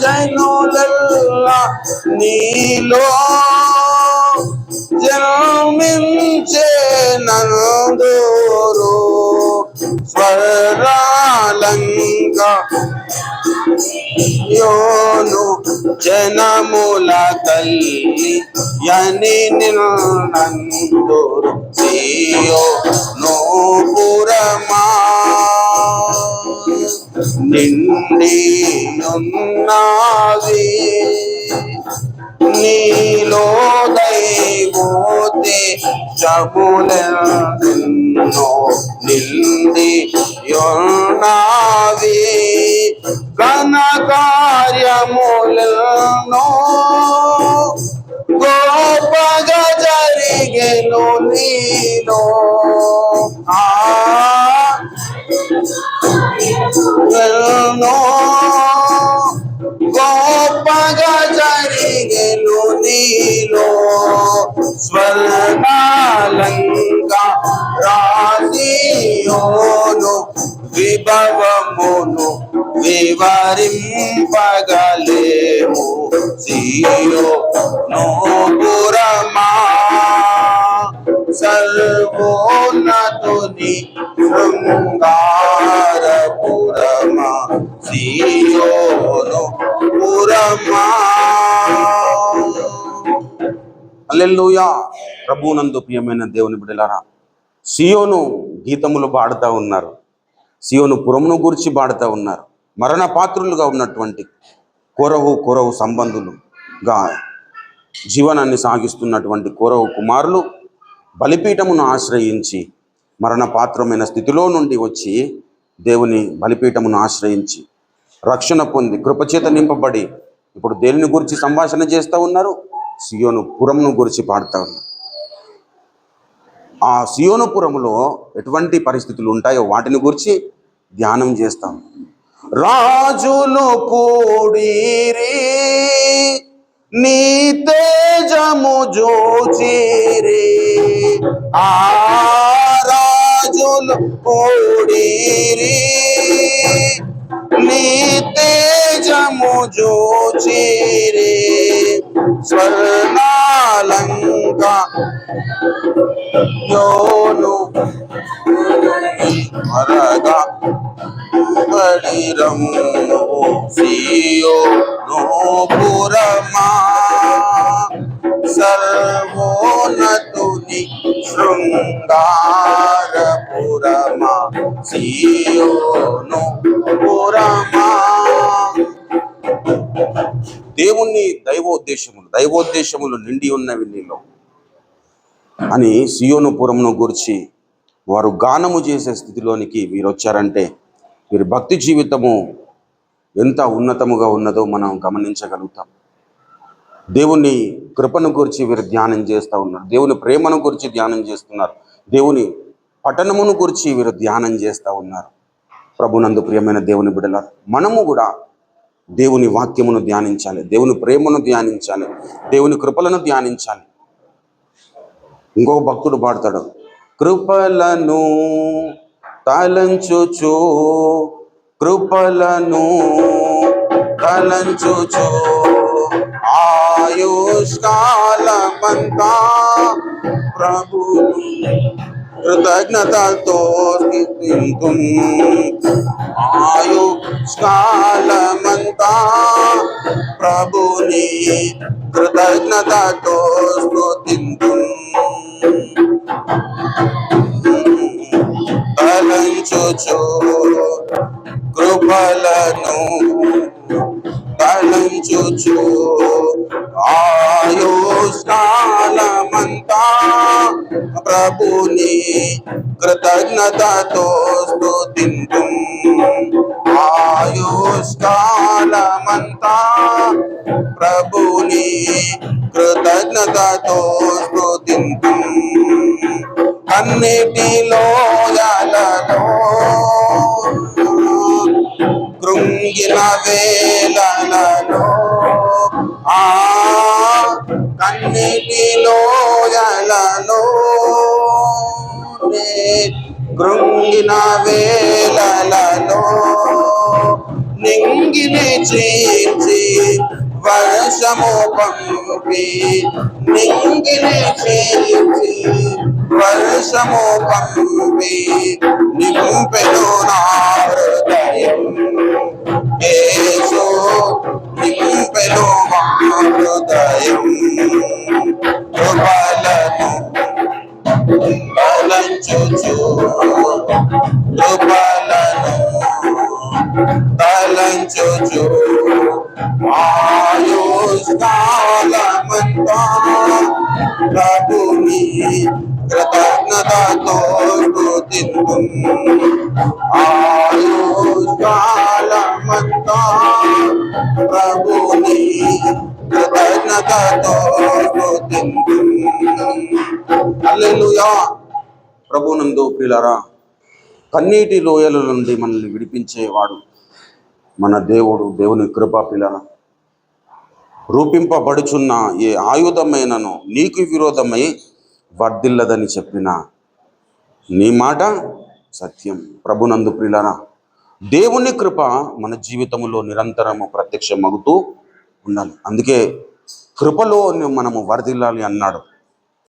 జనులెల్లా నీలో జన్మించెనందురు, స్వర్ణాలంక యోను జనముల తల్లి యని నిన్నందురు, సియోను పురమా నిండి ఉన్నావి నీలో దైవోతే చములెన్నో నిండి ఉన్నావి, ఘన కార్యములెన్నో గొప్పగా జరిగెను నీలో, ఎన్నో గొప్పగా జరిగెను నీలో, స్వర్ణాలంక రాశియోను విభవమును వివరింపగలేము, సియోను పురమా సర్వోన్నతుని శృంగారపురమా, సియోను పురమా. హల్లెలూయా. ప్రభువునందు ప్రియమైన దేవుని బిడ్డలారా, సియోను గీతములు పాడుతూ ఉన్నారు, సియోను పురమును గురించి పాడుతూ ఉన్నారు. మరణ పాత్రులుగా ఉన్నటువంటి కోరహు సంబంధులుగా జీవనాన్ని సాగిస్తున్నటువంటి కోరహు కుమారులు బలిపీఠమును ఆశ్రయించి మరణ పాత్రమైన స్థితిలో నుండి వచ్చి దేవుని బలిపీఠమును ఆశ్రయించి రక్షణ పొంది కృపచేత నింపబడి ఇప్పుడు దేనిని గురించి సంభాషణ చేస్తూ ఉన్నారు? సియోను పురమును గురించి పాడుతూ ఉన్నారు. ఆ సియోను పురములో ఎటువంటి పరిస్థితులు ఉంటాయో వాటిని గురించి ధ్యానం చేస్తాం. రాజులు కూడిరి నీ తేజము జోచిరి, ఆ రాజులు కూడిరి నీ తేజము జోచిరి, స్వర్ణాలంక యోను మరగా బడిరము సియోను పురమా, సర్వోన్నతుని శృంగారపురమా సియోను పురమా. దేవుని దైవోద్దేశములు నిండి ఉన్నవి నీలో అని సియోను పురమును గురించి వారు గానము చేసే స్థితిలోనికి వీరు వచ్చారంటే వీరి భక్తి జీవితము ఎంత ఉన్నతముగా ఉన్నదో మనం గమనించగలుగుతాం. దేవుని కృపను గురించి వీరు ధ్యానం చేస్తూ ఉన్నారు, దేవుని ప్రేమను గురించి ధ్యానం చేస్తున్నారు, దేవుని పఠనమును గురించి వీరు ధ్యానం చేస్తూ ఉన్నారు. ప్రభునందు ప్రియమైన దేవుని బిడ్డలారా, మనము కూడా దేవుని వాక్యమును ధ్యానించాలి, దేవుని ప్రేమను ధ్యానించాలి, దేవుని కృపలను ధ్యానించాలి. ఇంకొక భక్తుడు పాడతాడు, కృపలను తలంచుచు కృపలను తలంచుచు ఆయుష్కాలమంతా ప్రభుని కృతజ్ఞతతో స్తుతింతుం, ఆయుష్కాలమంతా ప్రభుని కృతజ్ఞతతో స్తుతింతుం, తలంచుచు కృపలను తలంచుచు ఆయుష్కాలమంతా ప్రభుని కృతజ్ఞతతో స్తుతింతుం, ఆయుష్కాలమంతా ప్రభుని కృతజ్ఞతతో స్తుతింతుం. కన్నిటిలో యాలలో కృంగిన వేళలలో, ఆ కన్నిటిలో యాలలో కృంగిన వేళలలో నింగిని చీల్చి వర్షము పంపి, నింగిని చీల్చి వర్షము పంపి నింపెను నా హృదయం, యేసు నింపెను మా హృదయం. కృపలను తలంచుచు కృపలను తలంచుచు ఆయుష్కాలమంతా ప్రభుని కృతజ్ఞతతో స్తుతింతుం, ఆయుష్కాలమంతా ప్రభుని కృతజ్ఞతతో స్తుతింతుం. హల్లెలూయా. ప్రభునందు ప్రియులారా, కన్నీటి లోయల నుండి మనల్ని విడిపించేవాడు మన దేవుడు. దేవుని కృప ప్రియులారా, రూపింపబడుచున్న ఏ ఆయుధమైనను నీకు విరోధమై వర్ధిల్లదని చెప్పిన నీ మాట సత్యం. ప్రభునందు ప్రియులారా, దేవుని కృప మన జీవితంలో నిరంతరము ప్రత్యక్షమగుతూ ఉండాలి. అందుకే కృపలో మనము వర్ధిల్లాలి అన్నాడు.